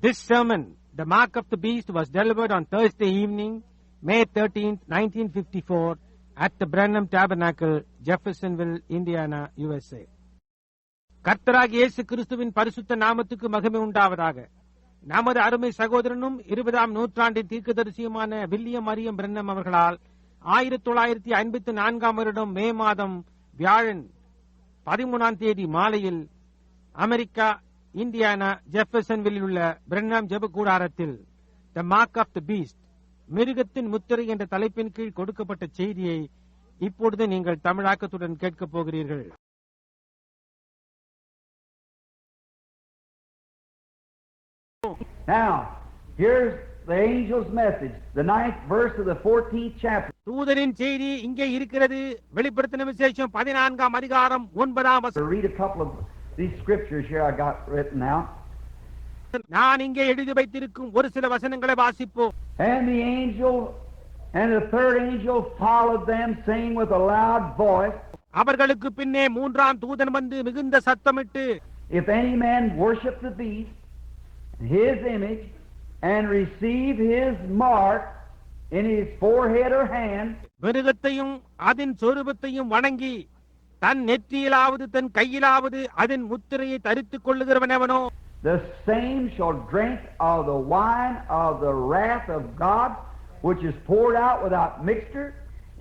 This sermon, The Mark of the Beast, was delivered on Thursday evening, May 13th, 1954, at the Branham Tabernacle, Jeffersonville, Indiana, USA. கர்த்தராகிய இயேசு கிறிஸ்துவின் பரிசுத்த நாமத்துக்கு மகிமை உண்டாவதாக. நமது அருமை சகோதரனும் 20ஆம் நூற்றாண்டின் தீர்க்கதரிசியுமான வில்லியம் மரியம் பிரன்னம் அவர்களால் 1954 வருடம் மே மாதம் வியாழன் 13ஆம் தேதி மாலையில் அமெரிக்கா, இந்தியானா, ஜெஃபர்சன்வில்லில் உள்ள பிரன்னம் ஜெப கூடாரத்தில் the mark of the beast, மிருகத்தின் முத்திரை என்ற தலைப்பின் கீழ் கொடுக்கப்பட்ட செய்தியை இப்பொழுது நீங்கள் தமிழாக்கத்துடன் கேட்கப் போகிறீர்கள். Now, here's the angel's message, the 9th verse of the 14th chapter. தூதனின் செய்தி இங்கே இருக்கிறது. வெளிப்படுத்தின விசேஷம் 14ஆம் அதிகாரம் 9ஆம் வசனம். Read a couple of these scriptures here I got written out. நான் இங்கே எழுதி வைத்திருக்கும் ஒரு சில வசனங்களை வாசிப்போம். And the angel and the third angel followed them, saying with a loud voice, அவர்களுக்கு பின்னே மூன்றாம் தூதன் வந்து மிகுந்த சத்தமிட்டு, If any man worship the beast, his image, and receive his mark in his forehead or hand, மிருகத்தையும் அதன் சொரூபத்தையும் வணங்கி தன் நெற்றியிலாவது தன் கையிலாவது அதன் முத்திரையை தரித்துக் கொள்ளுகிறவனவனோ, the same shall drink of the wine of the wrath of God, which is poured out without mixture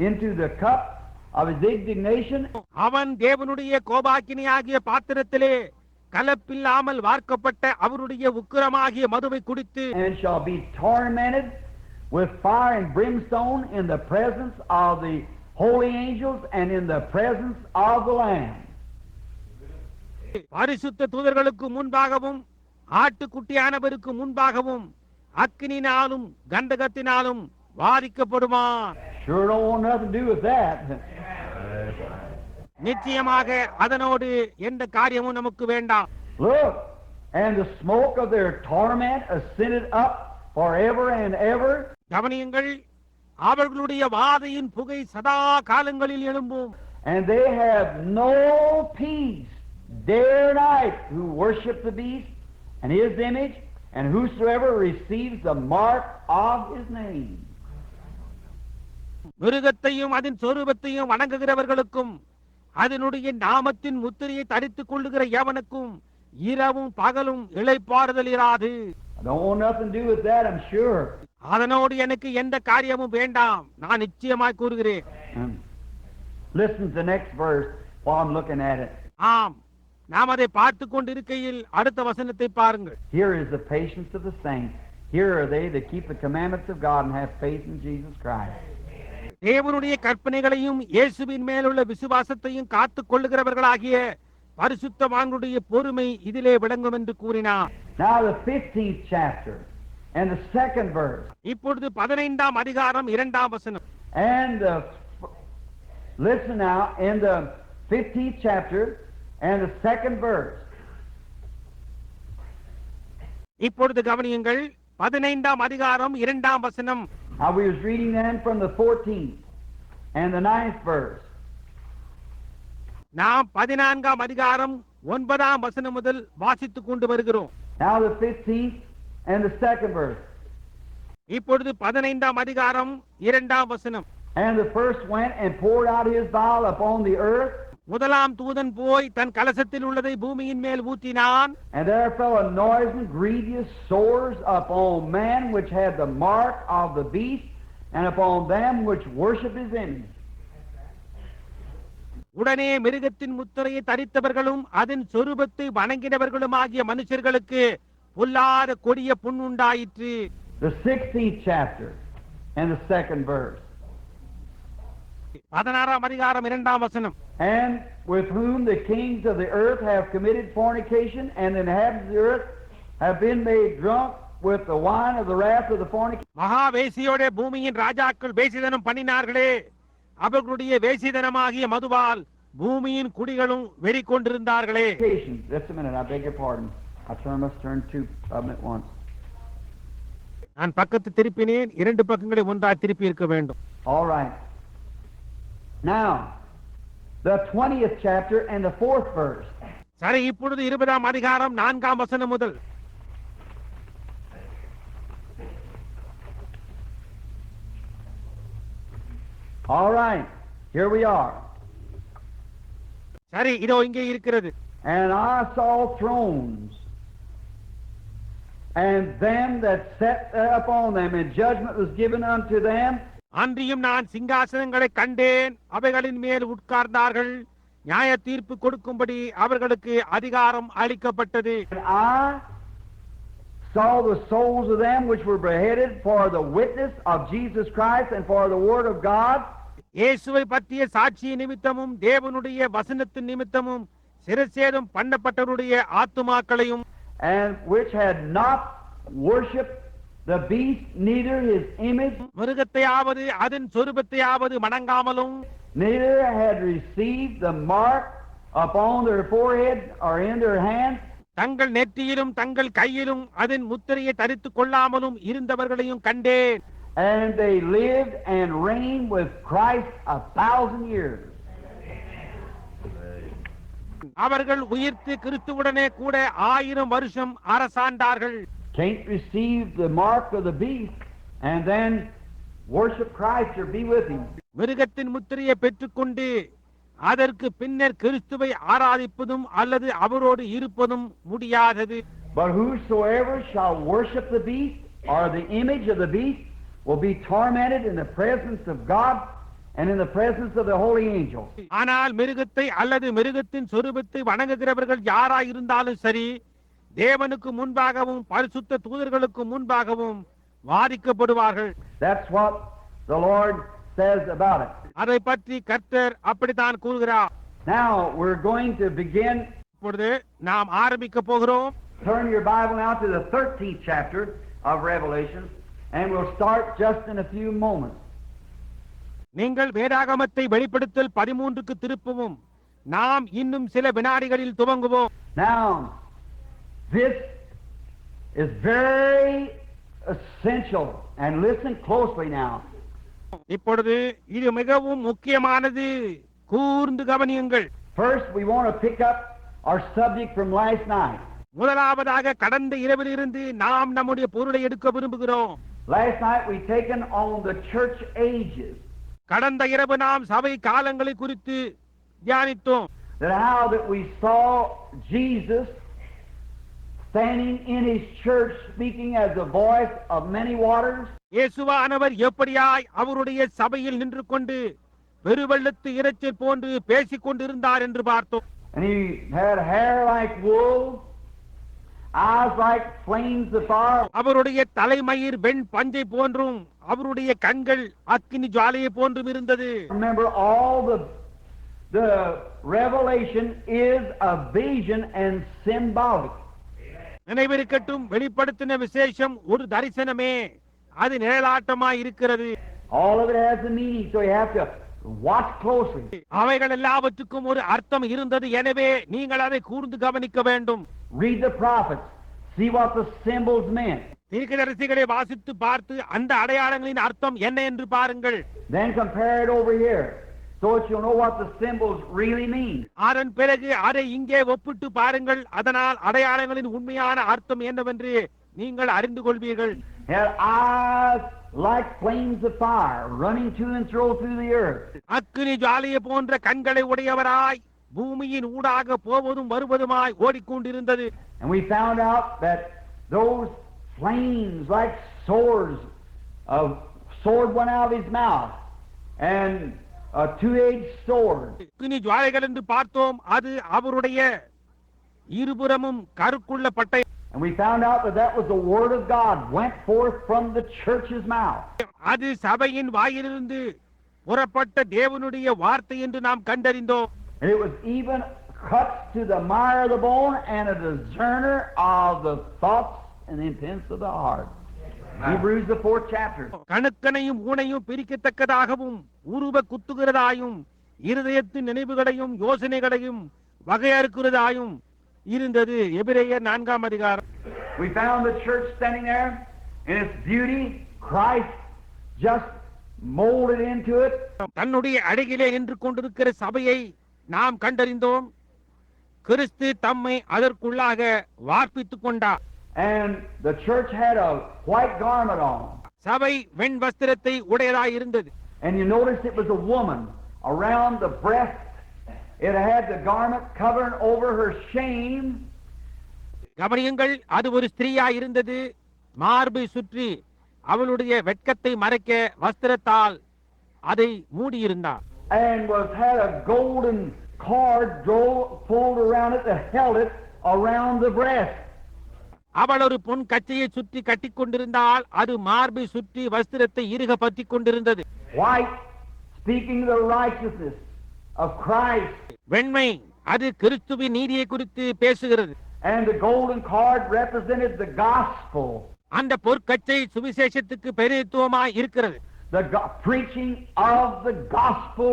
into the cup of his indignation. அவன் தேவனுடைய கோபாக்கினியாகிய பாத்திரத்திலே கலப்பில்லாமல் வார்க்கப்பட்ட அவருடைய உக்கிரமாகிய மதுவை குடித்து, and shall be tormented with fire and brimstone in the presence of the holy angels and in the presence of the Lamb. பரிசுத்த தூதர்களுக்கு முன்பாகவும் ஆட்டுக்குட்டியானவருக்கு முன்பாகவும் அக்கினினாலும் கந்தகத்தினாலும் வாதிக்கப்படுவான். Sure don't want nothing to do with that. நிச்சயமாக அதனோடு எந்த காரியமும் நமக்கு வேண்டாம். Look, and the smoke of their torment ascended up forever and ever. கவனியுங்கள், அவர்களுடைய வாதையின் புகை சதா காலங்களில் எழும்பும். And they have no peace day or night who worship the beast and his image, and whosoever receives the mark of his name. மிருகத்தையும் அதன் சொரூபத்தையும் வணங்குகிறவர்களுக்கும் அதனுடைய நாமத்தின் முத்திரையை தரித்துக் கொள்ளுகிற எவனுக்கும் இரவும் பகலும் இளைப்பாறுதல் இராது. I don't want nothing to do with that, I'm sure. அதனோடு எனக்கு எந்த காரியமும் வேண்டாம், நான் நிச்சயமாய் கூறுகிறேன். Listen to the next verse while I'm looking at it. ஆம், நாம் அதை பார்த்து கொண்டிருக்கையில் அடுத்த வசனத்தை பாருங்கள். Here is the patience of the saints. Here are they that keep the commandments of God and have faith in Jesus Christ. தேவனுடைய கற்பனைகளையும் இயேசுவின் மேலுள்ள விசுவாசத்தையும் காத்துக் கொள்ளுகிறவர்களாகிய பரிசுத்தவான்களுடைய பொறுமை இதிலே விளங்கும் என்று கூறினார். Now the 15th chapter and the 2nd verse. இப்பொழுது 15ஆம் அதிகாரம் 2ஆம் வசனம். And listen now, in the 15th chapter and the 2nd verse. இப்பொழுது கவனியுங்கள், 15ஆம் அதிகாரம் 2ஆம் வசனம். Now we was reading then from the 14th and the 9th verse. நாம் 14ஆம் அதிகாரம் 9ஆம் வசனம் முதல் வாசித்துக் கொண்டு வருகிறோம். Now the 15th and the 2nd verse. இப்பொழுது 15ஆம் அதிகாரம் 2ஆம் வசனம். And the first went and poured out his vial upon the earth. முதலாம் தூதன் போய் தன் கலசத்தில் உள்ளதை பூமியின் மேல் ஊற்றினான். And there fell a noisome, grievous sores upon man which had the mark of the beast, and upon them which worship his image. உடனே மிருகத்தின் முத்திரையை தரித்தவர்களும் அதன் சொரூபத்தை வணங்கினவர்களும் ஆகிய மனுஷர்களுக்கு பொல்லாத கொடிய புண் உண்டாயிற்று. The 16th chapter and the 2nd verse. 16ஆம் அதிகாரம் 2ஆம் வசனம். And with whom the kings of the earth have committed fornication, and the inhabitants of the earth have been made drunk with the wine of the wrath of the fornication. மகா வேசியோட பூமியின் ராஜாக்கள் வேசிதனம் பண்ணினார்களே, அவர்களுடைய வேசிதனமாகிய மதுவால் பூமியின் குடிகளும் வெறி கொண்டிருந்தார்களே. Just a minute, I beg your pardon. must turn two of them at once. நான் பக்கத்து திருப்பினேன், 2 பக்கங்களை ஒன்றாய் திருப்பி இருக்க வேண்டும். All right. Now, the 20th chapter and the 4th verse. சரி, இப்பொழுது 20ஆம் அதிகாரம் 4ஆம் வசனம் முதல். All right, here we are. சரி, இதோ இங்கே இருக்கிறது. And I saw thrones, and them that sat upon them, and judgment was given unto them. அன்றியும் நான் சிங்காசனங்களை கண்டேன், அவைகளின் மேல் உட்கார்ந்தார்கள், நியாய தீர்ப்பு கொடுக்கும்படி அவர்களுக்கு அதிகாரம் அளிக்கப்பட்டது. And I saw the souls of them which were beheaded for the witness of Jesus Christ and for the word of God. இயேசுவை பற்றிய சாட்சி நிமித்தமும் தேவனுடைய வசனத்தின் நிமித்தமும் சிரச்சேதம் பண்ணப்பட்டவருடைய ஆத்துமாக்களையும், and which had not worshipped the beast, neither his image, மிருகத்தையாவது அதன் சொரூபத்தையாவது வணங்காமலும், neither had received the mark upon their forehead or in their hands, தங்கள் நெற்றியிலும் தங்கள் கையிலும் அதன் முத்திரையை தரித்துக் கொள்ளாமலும் இருந்தவர்களையும் கண்டேன். and they lived and reigned with Christ 1,000 years. அவர்கள் உயிர்த்து கிறிஸ்துவுடனே கூட 1000 வருஷம் அரசாண்டார்கள். Can't receive the mark of the beast and then worship Christ or be with him. மிருகத்தின் முத்திரையை பெற்றுக்கொண்டு அதற்கு பின்னர் கிறிஸ்துவை ஆராதிப்பதும் அல்லது அவரோடு இருப்பதும் முடியாதது. But whosoever shall worship the beast or the image of the beast will be tormented in the presence of God and in the presence of the holy angels. ஆனால் மிருகத்தை அல்லது மிருகத்தின் சொரூபத்தை வணங்குகிறவர்கள் யாராய் இருந்தாலும் சரி, தேவனுக்கு முன்பாகவும் பரிசுத்த தூதர்களுக்கு முன்பாகவும் வாதிக்கப்படுவார்கள். That's what the Lord says about it. அதை பற்றி கர்த்தர் அப்படித்தான் கூறுகிறார். Now we're going to begin. இப்பொழுது நாம் ஆரம்பிக்க போகிறோம். Turn your Bible now to the 13th chapter of Revelation, and we'll start just in a few moments. நீங்கள் வேதாகமத்தை வெளிப்படுத்தல் 13க்கு திருப்பவும், நாம் இன்னும் சில வினாடிகளில் துவங்குவோம். Now, this is very essential, and listen closely now. இப்பொழுது இது மிகவும் முக்கியமானது, கூர்ந்து கவனியுங்கள். First, we want to pick up our subject from last night. முதலாவதாக கடந்த இரவிலிருந்து நாம் நம்முடைய பொருளை எடுக்க விரும்புகிறோம். Last night we taken on the church ages. கடந்த இரவு நாம் சபை காலங்களை குறித்து தியானித்தோம். That how that we saw Jesus standing in his church speaking as the voice of many waters. இயேசுவானவர் எப்படியாய் அவருடைய சபையில் நின்று கொண்டு பெருவெள்ளத்து இரைச்சல் போன்று பேசிக் கொண்டிருந்தார் என்று பார்த்தோம். And he had hair like wool, eyes like flames of fire. அவருடைய தலைமயிர் வெண் பஞ்சை போன்றும் அவருடைய கண்கள் அக்கினி ஜுவாலையை போன்றும் இருந்தது. Remember, all the revelation is a vision and symbolic. நினைவிருக்கட்டும், வெளிப்படுத்தின விசேஷம் ஒரு தரிசனமே, அது நிழலாட்டமாய் இருக்கிறது. All of it has a meaning, so you have to watch closely. அவைகள் எல்லாவற்றுக்கும் ஒரு அர்த்தம் இருந்தது, எனவே நீங்கள் அதை கூர்ந்து கவனிக்க வேண்டும். Read the prophets, see what the symbols meant. தீர்க்கதரிசிகளை வாசித்து பார்த்து அந்த அடையாளங்களின் அர்த்தம் என்ன என்று பாருங்கள். Then compare it over here, so that you'll know what the symbols really mean. அதன் பிறகு அதை இங்கே ஒப்பிட்டு பாருங்கள், அதனால் அடையாளங்களின் உண்மையான அர்த்தம் என்னவென்று நீங்கள் அறிந்து கொள்வீர்கள். Had eyes like flames of fire running to and fro through the earth. அக்கினி ஜுவாலையை போன்ற கண்களை உடையவராய் பூமியின் ஊடாக போவதும் வருவதுமாய் ஓடிக்கொண்டிருந்தது. And we found out that those flames like swords, a sword went out of his mouth, and a two-edged sword. அக்கினி ஜுவாலைகள் என்று பார்த்தோம், அது அவருடைய இருபுறமும் கருக்குள்ள பட்டை. And we found out that that was the word of God went forth from the church's mouth. அது சபையின் வாயிலிருந்து புறப்பட்ட தேவனுடைய வார்த்தை என்று நாம் கண்டறிந்தோம். And it was even cuts to the mire of the bone and a discerner of the thoughts and the intents of the heart. Hebrews the 4th chapter. கணுக்கனையும் ஊனையும் பிரிக்கத்தக்கதாகவும் உருவ குத்துகிறதாயும் இருதயத்தின் நினைவுகளையும் யோசனைகளையும் வகையறுக்கிறதாயும் இருந்தது. எபிரேயர் 4ஆம் அதிகாரம். We found the church standing there in its beauty. Christ just molded into it. தன்னுடைய அழகிலே நின்று கொண்டிருக்கிற சபையை நாம் கண்டறிந்தோம். கிறிஸ்து தம்மை அதற்குள்ளாக வார்ப்பித்துக் கொண்டார். And the church had a white garment on. சபை வெண் வஸ்திரத்தை உடையதாய் இருந்தது. And you notice it was a woman around the breast. It had the garment covering over her shame. கவனியுங்கள், அது ஒரு ஸ்திரீயா இருந்தது. மார்பை சுற்றி அவளுடைய வெட்கத்தை மறைக்க வஸ்திரத்தால் அதை மூடியிருந்தார். And had a golden cord pulled around it that held it around the breast. அவள் ஒரு பொன் கச்சையை சுற்றி கட்டிக் கொண்டிருந்தால் அது மார்பை சுற்றி வஸ்திரத்தை இறுக பற்றிக் கொண்டிருந்தது. White, speaking the righteousness of Christ. வெண்மை, அது கிறிஸ்துவின் நீதியை குறித்து பேசுகிறது. And the golden cord represented the gospel. அந்த பொற்கச்சை சுவிசேஷத்துக்கு பிரதித்துவமாய் இருக்கிறது. The preaching of the gospel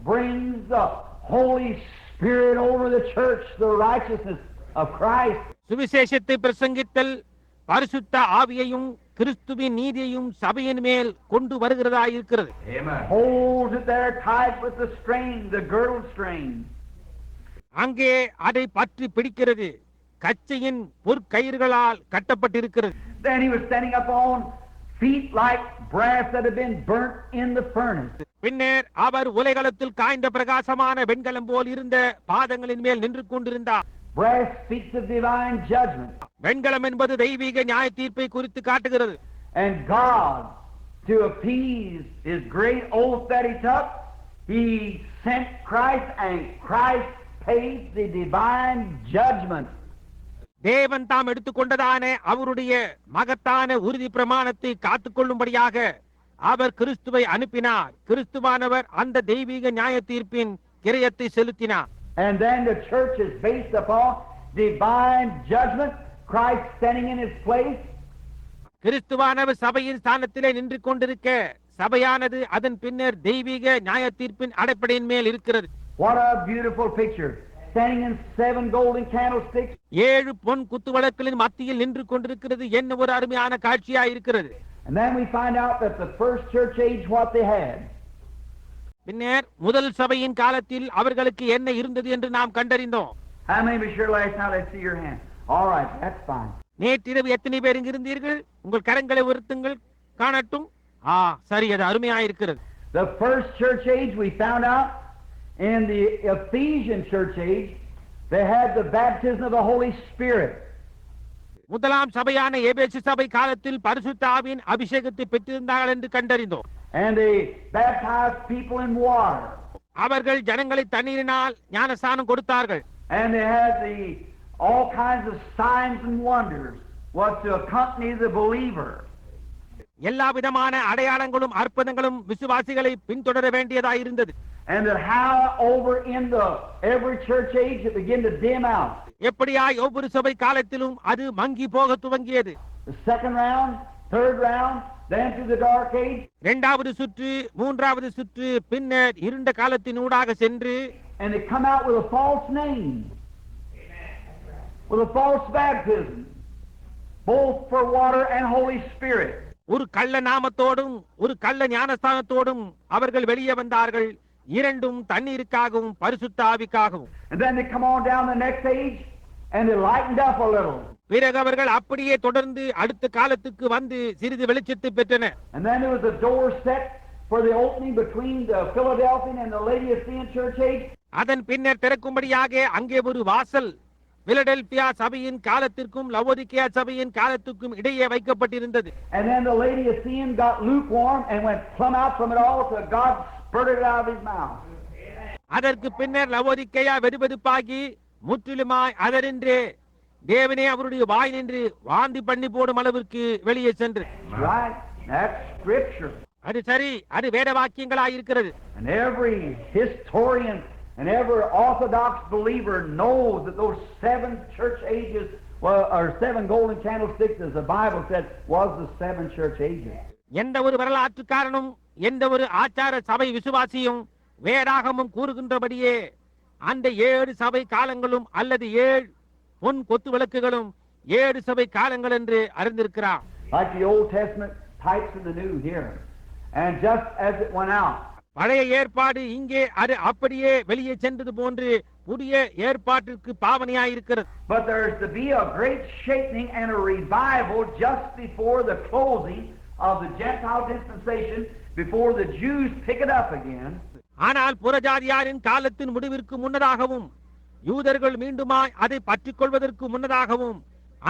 brings the Holy Spirit over the church, the righteousness of Christ. சுவிசேஷத்தை பிரசங்கித்தல் பரிசுத்த ஆவியையும் கிறிஸ்துவின் நீதியையும் சபையின் மேல் கொண்டு வருகிறதா இருக்கிறது. Holds it there tight with the string, the girdle string. அங்கே அதை பற்றி பிடிக்கிறது, கச்சையின் பொற்கயிர்களால் கட்டப்பட்டிருக்கிறது. Then he was standing up on feet like brass that had been burnt in the furnace. பின்னர் அவர் உலைகளத்தில் காய்ந்த பிரகாசமான வெண்கலம் போல் இருந்த பாதங்களின் மேல் நின்று கொண்டிருந்தார். Brass speaks of divine judgment. வெண்கலம் என்பது தெய்வீக நியாய தீர்ப்பை குறித்து காட்டுகிறது. And God, to appease his great oath that he took, he sent Christ, and Christ paid the divine judgment. தேவன் தாம் எடுத்துக்கொண்டதான அவருடைய மகத்தான உறுதி பிரமாணத்தை காத்துக்கொள்ளும்படியாக அவர் கிறிஸ்துவை அனுப்பினார். கிறிஸ்துவானவர் அந்த தெய்வீக நியாய தீர்ப்பின் கிரயத்தை செலுத்தினார். And then the church is based upon divine judgment, Christ standing in his place. கிறிஸ்துவானவர் சபையின் ஸ்தானத்திலே நின்று கொண்டிருக்க சபையானது அதன் பின்னர் தெய்வீக நியாய தீர்ப்பின் அடிப்படையின் மேல் இருக்கிறது. What a beautiful picture. Standing in 7 golden candlesticks. 7 பொன் குத்துவிளக்குகளின் மத்தியில் நின்று கொண்டிருக்கிறது. என்ன ஒரு அருமையான காட்சியா இருக்கிறது. And then we find out that the first church age what they had. பின்னர் முதல் சபையின் காலத்தில் அவர்களுக்கு என்ன இருந்தது என்று நாம் கண்டறிந்தோம். How many was here last night? Let's see your hand. All right, that's fine. நேற்றிரவு எத்தனை பேர் இங்கு இருந்தீர்கள்? உங்கள் கரங்களை உயர்த்துங்கள், காணட்டும். சரி, அது அருமையாயிருக்கிறது. The first church age we found out in the Ephesian church age, they had the baptism of the Holy Spirit. முதலாம் சபையான எபேசு சபை காலத்தில் பரிசுத்த ஆவியின் அபிஷேகத்தை பெற்றிருந்தார்கள் என்று கண்டறிந்தோம். And they baptized people in water. அவர்கள் ஜனங்களை தண்ணீரினால் ஞானஸ்நானம் கொடுத்தார்கள். And they had all kinds of signs and wonders was to accompany the believer. எல்லா விதமான அடையாளங்களும் அற்புதங்களும் விசுவாசிகளை பின்தொடர வேண்டியதாக இருந்தது. And that how over in every church age it began to dim out. எப்படியாய் ஒவ்வொரு சபை காலத்திலும் அது மங்கி போக துவங்கியது. The second round, third round, then to the dark age. இரண்டாவது சுற்று, மூன்றாவது சுற்று, பின்னர் இருண்ட காலத்தினூடாக சென்று and they come out with a false name. With a false baptism. Both for water and Holy Spirit. ஒரு கள்ள நாமத்தோடும் ஒரு கள்ள ஞானஸ்தானத்தோடும் அவர்கள் வெளியே வந்தார்கள். இரண்டும் தண்ணீருக்காகவும் பரிசுத்த ஆவிக்காகவும். And then they come on down the next age and they lightened up a little. பிறகு அவர்கள் அப்படியே தொடர்ந்து அடுத்த காலத்துக்கு வந்து சிறிது வெளிச்சத்தை பெற்றனர். And then there was a door set for the opening between the Philadelphian and the Laodicean church age. அதன் பின்னர் திறக்கும்படியாக அங்கே ஒரு வாசல் பிலடெல்பியா சபையின் காலத்திற்கும் லவோதிக்கேயா சபையின் காலத்துக்கும் இடையே வைக்கப்பட்டிருந்தது. And then the Laodicean got lukewarm and went plumb out from it all till God spurted it out of his mouth. அதற்கு பின்னர் லவோதிக்கேயா வெதுவெதுப்பாகி முற்றிலுமாய் அதனின்றே தேவனே அவருடைய வாய் நின்று வாந்தி பண்ணி போடும் அளவிற்கு வெளியே சென்று. Right, that's scripture. அது சரி, அது வேத வாக்கியங்களாய் இருக்கிறது. And every historian and every orthodox believer knows that those 7 church ages or 7 golden candlesticks, as the Bible said, was the 7 church ages. எந்த ஒரு வரலாற்றுக்காரனும் எந்த ஒரு ஆச்சார சபை விசுவாசியும் வேதாகமும் கூறுகின்றபடியே அந்த 7 சபை காலங்களும் அல்லது 7 பொன் கொத்து விளக்குகளும் 7 சபை காலங்கள் என்று அறிந்திருக்கிறார். Like the Old Testament types of the New here. And just as it went out. பழைய ஏற்பாடு இங்கே அது அப்படியே வெளியே சென்றது போன்று புதிய ஏற்பாட்டிற்கு பாவனையாயிருக்கிறது. But there's to be a great shaking and a revival just before the closing of the Gentile dispensation before the Jews pick it up again. ஆனால் புறஜாதியாரின் காலத்தின் முடிவிற்கு முன்னதாகவும் யூதர்கள் மீண்டுமாய் அதை பற்றிக் கொள்வதற்கு முன்னதாகவும்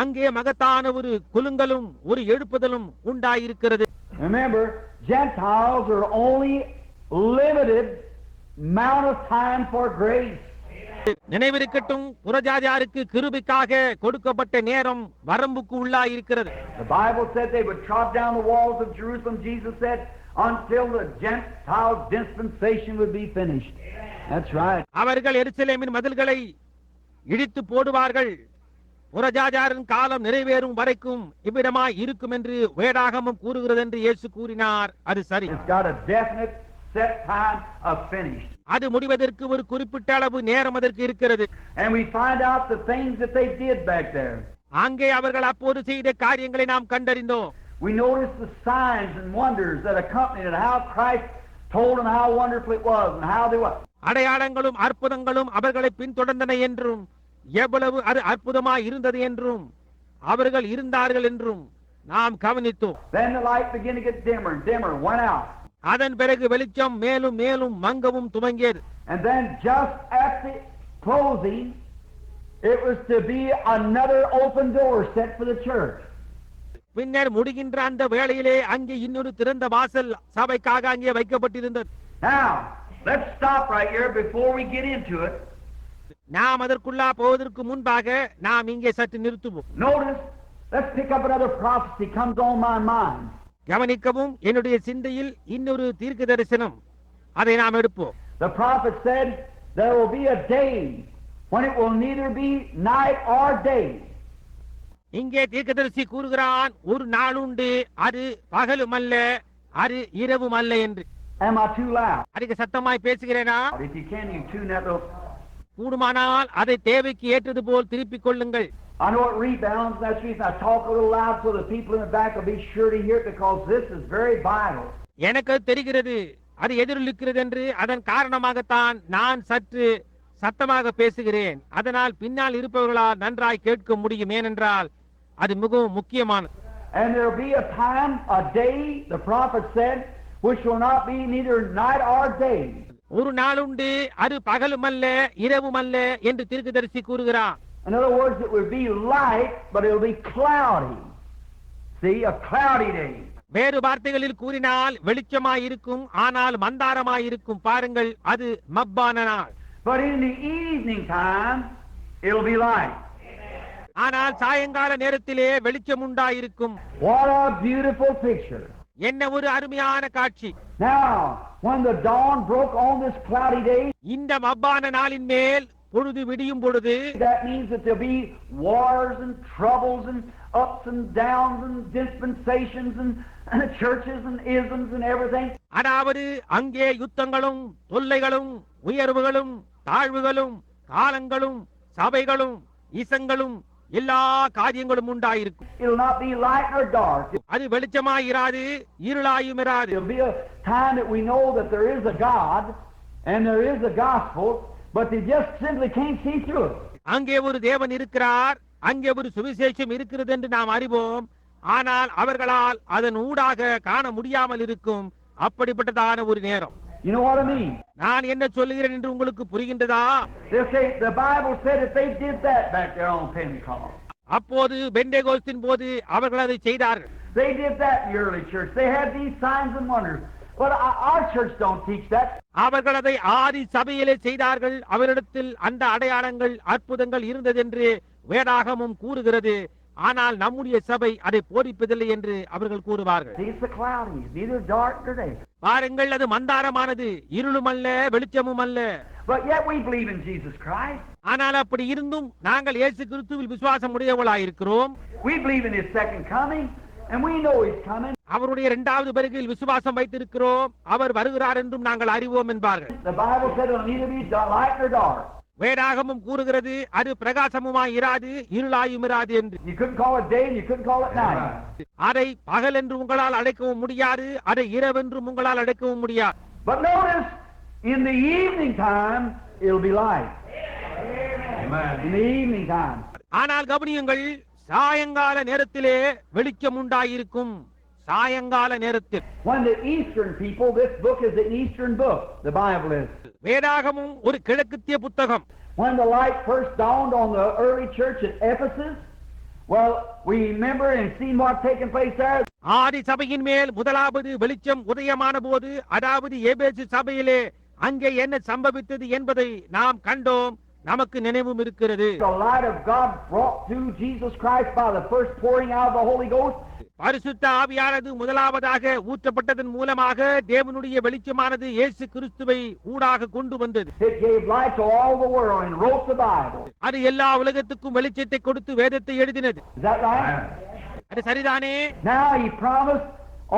அங்கே மகத்தான ஒரு குலுங்கலும் ஒரு எழுப்புதலும் உண்டாயிருக்கிறது. Remember, Gentiles are only limited amount of time for grace. நினைவிருக்கட்டும், புறஜாதியாருக்கு கிருபைக்காக கொடுக்கப்பட்ட நேரம் வரம்புக்கு உள்ளாயிருக்கிறது. The Bible said they would trod down the walls of Jerusalem. Jesus said, until the Gentile dispensation would be finished. That's right. அவர்கள் எருசலேமின் மதில்களை இடித்து போடுவார்கள், புறஜாதியாரின் காலம் நிறைவேறும் வரைக்கும் இவ்விடமாய் இருக்கும் என்று வேதாகமம் கூறுகிறது என்று இயேசு கூறினார். அது சரி. It's got a definite set time of finish. அது முடிவதற்கு ஒரு குறிப்பிட்ட அளவு நேரம் அதற்கு இருக்கிறது. And we find out the things that they did back there. அங்கே அவர்கள் அப்போது செய்த காரியங்களை நாம் கண்டறிந்தோம். We noticed the signs and wonders that accompanied it, how Christ told them how wonderful it was and how they were. அடையாளங்களும் அற்புதங்களும் அவர்களை பின்தொடர்ந்தன என்றும் எவ்வளவு அது அற்புதமாய் இருந்தது என்றும் அவர்கள் இருந்தார்கள் என்றும் நாம் கவனித்தோம். Then the light began to get dimmer and dimmer, went out. அதன் பிறகு வெளிச்சம் மேலும் மேலும் மங்கவும் துவங்கியது. And then just at the closing, it was to be another open door set for the church. பின்னர் முடிகின்ற அந்த வேளையிலே அங்கே இன்னொரு திறந்த வாசல் சபைக்காக அங்கே வைக்கப்பட்டிருந்தது. Now, let's stop right here before we get into it. நாம் அதற்குள்ளா போவதற்கு முன்பாக நாம் இங்கே சற்று நிறுத்துவோம். Notice, let's pick up another prophecy comes on my mind. கவனிக்கவும், என்னுடைய சிந்தையில் இன்னொரு தீர்க்க தரிசனம், அதை நாம் எடுப்போம். The prophet said there will be a day when it will neither be night or day. இங்கே தீர்க்கதரிசி கூறுகிறான், ஒரு நாள் உண்டு, அது பகலும் அல்ல, அது இரவும் அல்ல என்று. Am I too loud? அதிக சத்தமாய் பேசுகிறேனா? If you can, you tune that little. கூடுமானால் அதை தேவைக்கு ஏற்றது போல் திருப்பிக் கொள்ளுங்கள். I know it rebounds. That's the reason I talk a little loud so the people in the back will be sure to hear it, because this is very vital. எனக்கு தெரிகிறது அது எதிரொலிக்கிறது என்று. அதன் காரணமாகத்தான் நான் சற்று சத்தமாக பேசுகிறேன். அதனால் பின்னால் இருப்பவர்களால் நன்றாய் கேட்க முடியும். ஏனென்றால் அது மிகவும் முக்கியமானது. And there will be a time, a day, the prophet said, which will not be neither night or day. ஒரு நாள் உண்டு, அது பகலும் அல்ல இரவும் அல்ல என்று தீர்க்கதரிசி கூறுகிறார். In other words, it will be light, but it will be cloudy. See, a cloudy day. வேறு வார்த்தைகளில் கூறினால் வெளிச்சமாயிருக்கும், ஆனால் மந்தாரமாயிருக்கும். பாருங்கள், அது மப்பான நாள். But in the evening time, it will be light. ஆனால் சாயங்கால நேரத்திலே வெளிச்சம் உண்டாயிருக்கும். What a beautiful picture. என்ன ஒரு அருமையான காட்சி. Now, when the dawn broke on this cloudy day, இந்த மப்பான நாளின் மேல் பொழுது விடியும் பொழுது, that means that there'll be wars and troubles and ups and downs and dispensations and churches and isms and everything. அதாவது அங்கே யுத்தங்களும் தொல்லைகளும் உயர்வுகளும் தாழ்வுகளும் காலங்களும் சபைகளும் இசங்களும் எல்லா காரியங்களும் உண்டாயிருக்கும். It'll not be light nor dark. அது வெளிச்சமாயிராது, இருளாயும் இராது. It'll be a time that we know that there is a God and there is a gospel, but they just simply can't see through it. அங்கே ஒரு தேவன் இருக்கிறார், அங்கே ஒரு சுவிசேஷம் இருக்கிறது என்று நாம் அறிவோம். ஆனால் அவர்களால் அதன் ஊடாக காண முடியாமல் இருக்கும். அப்படிப்பட்டதான ஒரு நேரம். You know what I mean? நான் என்ன சொல்லுகிறேன் என்று உங்களுக்கு புரிகின்றதா? The Bible said that they did that back there on Pentecost. அப்போது பெந்தேகோஸ்தின் போது அவர்கள் அதை செய்தார்கள். They did that in the early church. They had these signs and wonders. But our church don't teach that. அவர்கள் அதை ஆதி சபையிலே செய்தார்கள். அவரிடத்தில் அந்த அடையாளங்கள் அற்புதங்கள் இருந்தது என்று வேதாகமும் கூறுகிறது. ஆனால் நம்முடைய சபை அதை போதிப்பதில்லை என்று அவர்கள் கூறுவார்கள். It's the cloudy, neither dark nor day. பாருங்கள், அது மந்தாரமானது, இருளும் அல்ல வெளிச்சமும் அல்ல. But yet we believe in Jesus Christ. ஆனால் அப்படி இருந்தும் நாங்கள் இயேசு கிறிஸ்துவில் விசுவாசம் உடையவர்களாயிருக்கிறோம். We believe in His second coming, and we know He's coming. அவருடைய இரண்டாவது வருகையில் விசுவாசம் வைத்திருக்கிறோம். அவர் வருகிறார் என்றும் நாங்கள் அறிவோம் என்பார்கள். The Bible said it'll neither be light nor dark. வேதாகமும் கூறுகிறது, அது பிரகாசமுமாய் இராது, இருளாயும் இராது என்று. You couldn't call it day and you couldn't call it night. அதை பகல் என்று உங்களால் அழைக்கவும் முடியாது, அதை இரவென்றும் உங்களால் அழைக்கவும் முடியாது. But notice, in the evening time, it'll be light. Amen. In the evening time. ஆனால் கவனியுங்கள், சாயங்கால நேரத்திலே வெளிச்சம் உண்டாயிருக்கும். சாயங்கால நேரத்தில். When the Eastern people, this book is an Eastern book, the Bible is. வேதாகமும் ஒரு கிழக்குத்திய புத்தகம். When the light first dawned on the early church at Ephesus, well, we remember and seen what taken place there. ஆதி சபையின் மேல் முதலாவது வெளிச்சம் உதயமான போது, அதாவது எபேசு சபையிலே அங்கே என்ன சம்பவித்தது என்பதை நாம் கண்டோம், நமக்கு நினைவும் இருக்கிறது. The light of God brought to Jesus Christ by the first pouring out of the Holy Ghost. பரிசுத்த ஆவியானது முதலாவதாக ஊற்றப்பட்டதன் மூலமாக தேவனுடைய வெளிச்சமானது இயேசு கிறிஸ்துவை ஊடாக கொண்டு வந்தது. It gave light to all the world and wrote the Bible. அது எல்லா உலகத்துக்கும் வெளிச்சத்தை கொடுத்து வேதத்தை எழுதினது. Is that right? அது சரிதானே? Now he promised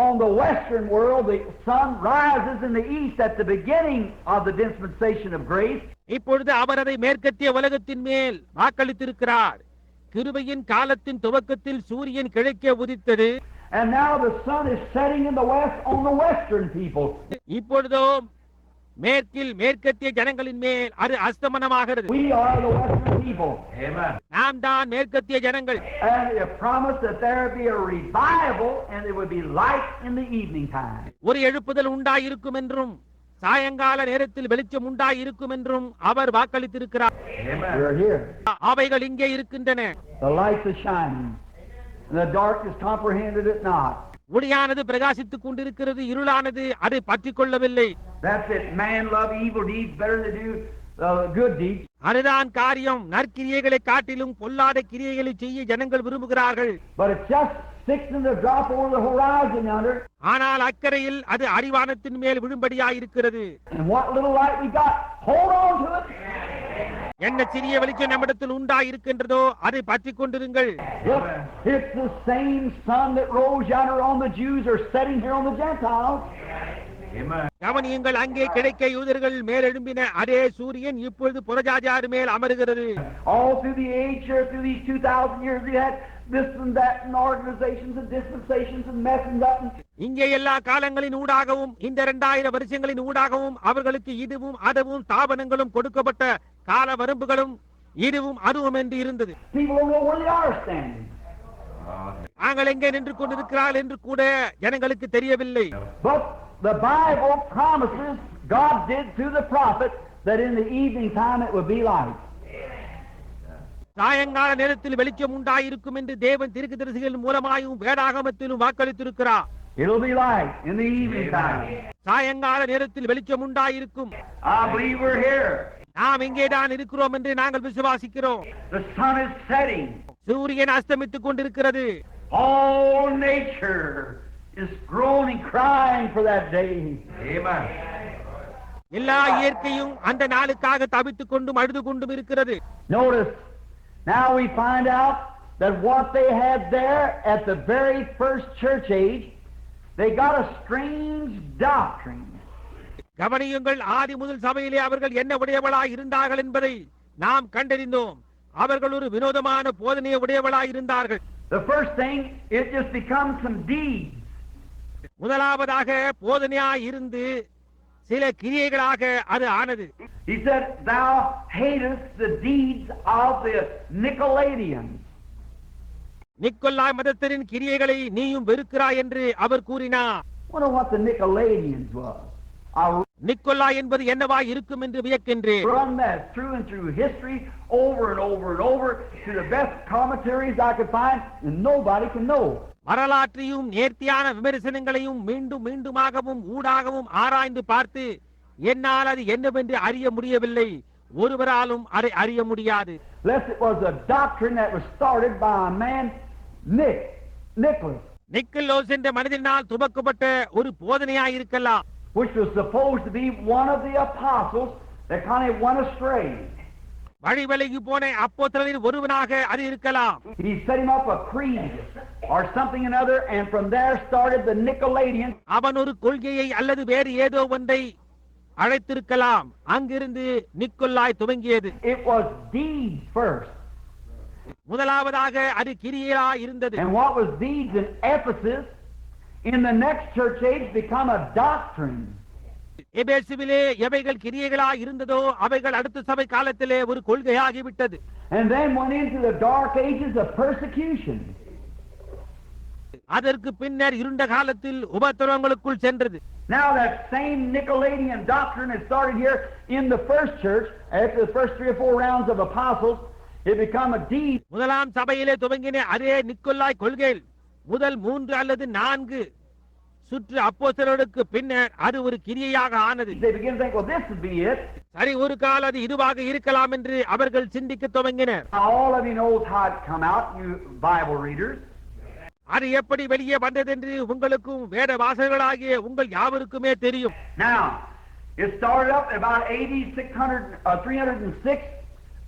on the western world the sun rises in the east at the beginning of the dispensation of grace. இப்பொழுது அவர் அதை மேற்கத்திய உலகத்தின் மேல் வாக்களித்திருக்கிறார். கிருபையின் காலத்தின் துவக்கத்தில் சூரியன் கிழக்கே உதித்தது. And now the sun is setting in the west on the western people. இப்பொழுதோ மேற்கில் மேற்கத்திய ஜனங்களின் மேல் அது அஸ்தமனமாகிறது. We are the western people. Amen. நாம் தான் மேற்கத்திய ஜனங்கள். And he promised that there would be a revival and there would be light in the evening time. ஒரு எழுப்புதல் உண்டாயிருக்கும் என்றும் சாயங்கால நேரத்தில் வெளிச்சம் உண்டாயிருக்கும் என்றும் அவர் வாக்களித்திருக்கிறார். Amen. We're here. அவைகள் இங்கே இருக்கின்றன. The light is shining. And the darkness comprehended it not. ஒளியானது பிரகாசித்துக் கொண்டிருக்கிறது, இருளானது அதை பற்றிக் கொள்ளவில்லை. That's it. Man love evil deeds better than do good deeds. அதுதான் காரியம். நற்கிரியைகளை காட்டிலும் பொல்லாத கிரியைகளை செய்ய ஜனங்கள் விரும்புகிறார்கள். But it's just fixing to drop over the horizon yonder. ஆனால் அக்கறையில் அது அடிவானத்தின் மேல் விழும்படியாயிருக்கிறது. And what little light we got, hold on to it. என்ன சிறிய வெளிச்சம் நம்மிடத்தில் உண்டாயிருக்கின்றதோ அதை பற்றிக் கொண்டிருங்கள். Look, it's the same sun that rose yonder on the Jews are setting here on the Gentiles. Amen. கவனியுங்கள், அங்கே கிடைக்க யூதர்கள் மேலெழும்பின அதே சூரியன் இப்பொழுது புறஜாதியார் மேல் அமருகிறது. All through the age here, through these 2,000 years, we had this and that and organizations and dispensations and messing up. இங்கே எல்லா காலங்களின் ஊடாகவும் இந்த 2000 வருஷங்களின் ஊடாகவும் அவர்களுக்கு இதுவும் அதுவும் ஸ்தாபனங்களும் கொடுக்கப்பட்ட கால வரம்புகளும் இதுவும் அதுவும் என்று இருந்தது. People don't know where they are standing. நாங்கள் எங்கே நின்று கொண்டிருக்கிறார்கள் என்று கூட ஜனங்களுக்கு தெரியவில்லை. But the Bible promises, God did through the prophet, that in the evening time it would be light. சாயங்கால நேரத்தில் வெளிச்சம் உண்டாயிருக்கும் என்று தேவன் தீர்க்கதரிசிகள் மூலமாயும் வேதாகமத்திலும் வாக்களித்திருக்கிறார். It'll be light in the evening time. சாயங்கால நேரத்தில் வெளிச்சம் உண்டாயிருக்கும். I believe we're here. நாம் இங்கே தான் இருக்கிறோம் என்று நாங்கள் விசுவாசிக்கிறோம். The sun is setting. சூரியன் அஸ்தமித்துக் கொண்டிருக்கிறது. All nature is groaning, crying for that day. Amen. எல்லா இயற்கையும் அந்த நாளுக்காக தவித்துக் கொண்டும் அழுது கொண்டும் இருக்கிறது. Notice, now we find out that what they had there at the very first church age, they got a strange doctrine. கவனியுங்கள், ஆதி முதல் சபையிலே அவர்கள் என்ன உடையவளாய் இருந்தார்கள் என்பதை நாம் கண்டறிந்தோம். அவர்கள் ஒரு வினோதமான போதனையை உடையவளாய் இருந்தார்கள். The first thing, it just becomes some deeds. முதலாவதாக போதனையாய் இருந்து சில கிரியைகளாக அது ஆனது. He said, thou hatest the deeds of the Nicolaitans. நிக்கோலாய் மதத்தின் கிரியைகளை நீயும் வெறுக்கிறாய் என்று அவர் கூறினார். Wonder what the Nicolaitans was. I நிக்கோலாய் என்பது என்னவாய் இருக்கும் என்று வியக்கின்றேன். run that through and through history over and over and over to the best commentaries I could find, and nobody can know. வரலாற்றையும் நேர்த்தியான விமர்சனங்களையும் மீண்டும் மீண்டுமாகவும் ஊடாகவும் ஆராய்ந்து பார்த்து என்னால் அது என்னவென்று அறிய முடியவில்லை. ஒருவராலும் அதை அறிய முடியாது. Unless it was a doctrine that was started by a man, Nicholas, Nicholas என்ற மனிதனால் துவக்கப்பட்ட ஒரு போதனையாய் இருக்கலாம். which was supposed to be one of the apostles that kind of went astray. வழிவிலகி போன அப்போஸ்தலரில் ஒருவனாக அது இருக்கலாம். He set him up a creed or something another, and from there started the Nicolaitans. அவன் ஒரு கொள்கையை அல்லது வேறு ஏதோ ஒன்றை அழைத்திருக்கலாம். அங்கிருந்து நிக்கோலாய் துவங்கியது. It was deeds first. முதலாவதாக அது கிரியையா இருந்தது. And what was deeds in Ephesus, in the next church age become a doctrine. எபேசுவிலே எவைகள் கிரியைகளா இருந்ததோ அவைகள் அடுத்த சபை காலத்திலே ஒரு கொள்கையாகிவிட்டது. And then went into the dark ages of persecution. அதற்கு பின்னர் இருண்ட காலத்தில் உபத்திரவங்களுக்குள் சென்றது. Now that same Nicolaitan doctrine has started here in the first church. After the first 3 or 4 rounds of apostles, it become a deed. முதலாம் சபையிலே துவங்கின அதே நிக்கோலாய் கொள்கை முதல் 3 அல்லது 4 சுற்று அப்போஸ்தலர்களுக்கு பின்னர் அது ஒரு கிரியையாக ஆனது. They begin to think, well, this would be it. சரி, ஒரு கால அது இதுவாக இருக்கலாம் என்று அவர்கள் சிந்திக்க துவங்கினர். All of you knows how it come out, you Bible readers. அது எப்படி வெளியே வந்தது என்று உங்களுக்கும் வேத வாசகர்களாகிய உங்கள் யாவருக்குமே தெரியும். Now, it started up at about 306,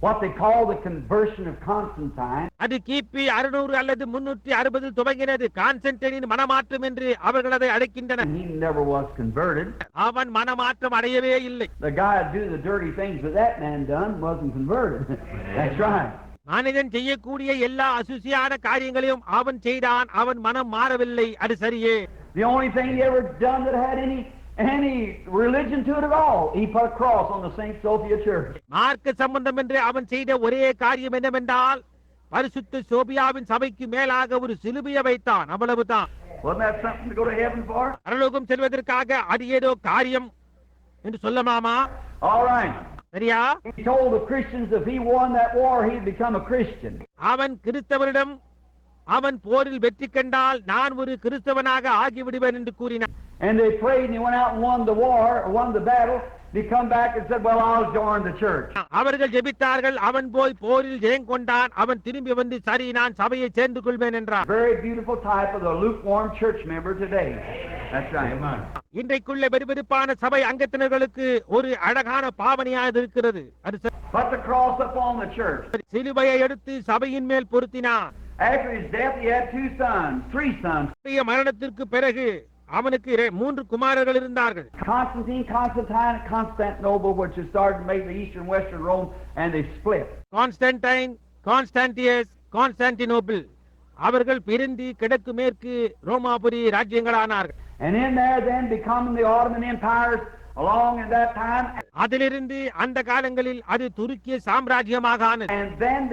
what they call the conversion of Constantine. அது கிபி 600 அல்லது 360 துவங்கினது. கான்ஸ்டன்டைனின் மனமாற்றம் என்று அவர்கள் அதை அழைக்கின்றனர். He never was converted. அவன் மனமாற்றம் அடையவே இல்லை. The guy that do the dirty things that that man done wasn't converted. That's right. மனிதன் செய்யக்கூடிய எல்லா அசுசியான காரியங்களையும் அவன் செய்தான், அவன் மனம் மாறவில்லை. அது சரியே. The only thing he ever done that had any religion to it at all, he put a cross on the St. Sophia Church. மார்க்க சம்பந்தம் என்று அவன் செய்த ஒரே காரியம் என்னவென்றால் பரிசுத்த சோபியாவின் சபைக்கு மேலாக ஒரு சிலுவையை வைத்தான். அவ்வளவுதான். Wasn't that something to go to heaven for? பரலோகம் செல்வதற்காக அது ஏதோ காரியம் என்று சொல்லலாமா? All right. சரியா? He told the Christians if he won that war, he'd become a Christian. அவன் கிறிஸ்தவரிடம் அவன் போரில் வெற்றி கண்டால் நான் ஒரு கிறிஸ்தவனாக ஆகிவிடுவேன் என்று கூறினான். And they prayed and he went out and won the war, or won the battle. He come back and said, well, I'll join the church. அவர்கள் ஜெபித்தார்கள். அவன் போய் போரில் ஜெயம் கொண்டான். அவன் திரும்பி வந்து சரி, நான் சபையை சேர்ந்து கொள்வேன் என்றான். Very beautiful type of the lukewarm church member today. That's right. Amen. இன்றைக்குள்ள வெறுவெறுப்பான சபை அங்கத்தினர்களுக்கு ஒரு அழகான பாவனையாக இருக்கிறது. அது Put the cross upon the church. சிலுவையை எடுத்து சபையின் மேல் பொருத்தினான். After his death, he had 2 sons, 3 sons. மரணத்திற்கு பிறகு அவனுக்கு 3 குமாரர்கள் இருந்தார்கள். Constantine, Constantine, Constantinople, which has started to make the eastern and western Rome, and they split. Constantine, Constantius, Constantinople. அவர்கள் பிரிந்து கிழக்கு மேற்கு ரோமாபுரி ராஜ்யங்களானார்கள். And in there then becoming the Ottoman empires along in that time. அதிலிருந்து அந்த காலங்களில் அது துருக்கிய சாம்ராஜ்யமாக ஆனது. And then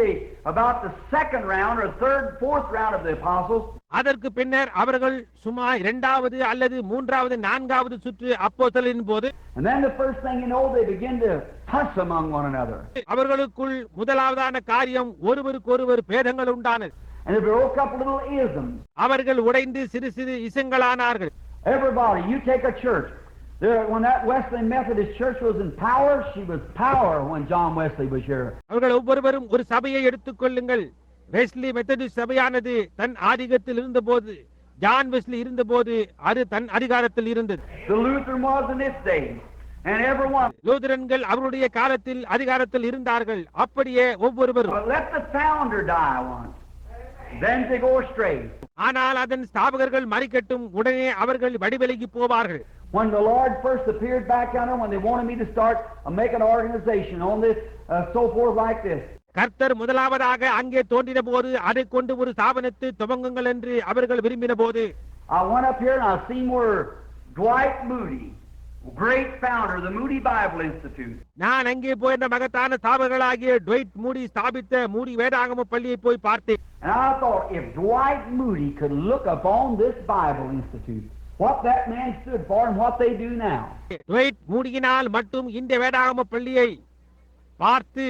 about the second round or third, fourth round of the apostles. அதற்கு பின்னர் அவர்கள் சுமார் 2வது அல்லது 3வது 4வது சுற்று அப்போஸ்தலரின் போது, And then the first thing you know, they begin to fuss among one another. அவர்களுக்குள் முதலாவதான காரியம் ஒருவருக்கொருவர் பேதங்கள் உண்டானது. And they broke up little isms. அவர்கள் உடைந்து சிறு சிறு இசங்களானார்கள். Everybody, you take a church. When that Wesley Methodist Church was in power, she was power when John Wesley was here. அவர்கள் ஒவ்வொருவரும் ஒரு சபையை எடுத்துக்கொள்ளுங்கள். வெஸ்லி மெத்தடிஸ்ட் சபையானது தன் ஆதிக்கத்தில் இருந்தபோது, ஜான் வெஸ்லி இருந்தபோது அது தன் அதிகாரத்தில் இருந்தது. The Lutheran was in its day, and everyone. லூதரன்கள் அவருடைய காலத்தில் அதிகாரத்தில் இருந்தார்கள். அப்படியே ஒவ்வொருவரும். But let the founder die once, then they go astray. ஆனால் அதன் ஸ்தாபகர்கள் மறிக்கட்டும், உடனே அவர்கள் வடிவிலகி போவார்கள். When the Lord first appeared back under, when they wanted me to start make an organization on this, so forth like this. கர்த்தர் முதலாவதாக அங்கே தோன்றின போது அதை கொண்டு ஒரு ஸ்தாபனத்தை துவங்குங்கள் என்று அவர்கள் விரும்பின போது, I went up here and I seen where Dwight Moody, great founder of the Moody Bible Institute. நான் அங்கே போய் இந்த மகத்தான ஸ்தாபகர்களாகிய ட்வைட் மூடி ஸ்தாபித்த மூடி வேதாகம பள்ளியை போய் பார்த்தேன். And I thought, if Dwight Moody could look upon this Bible Institute, what that man stood for and what they do now. Dwight மூடியினால் மட்டும் இந்த வேதாகம பள்ளியை பார்த்து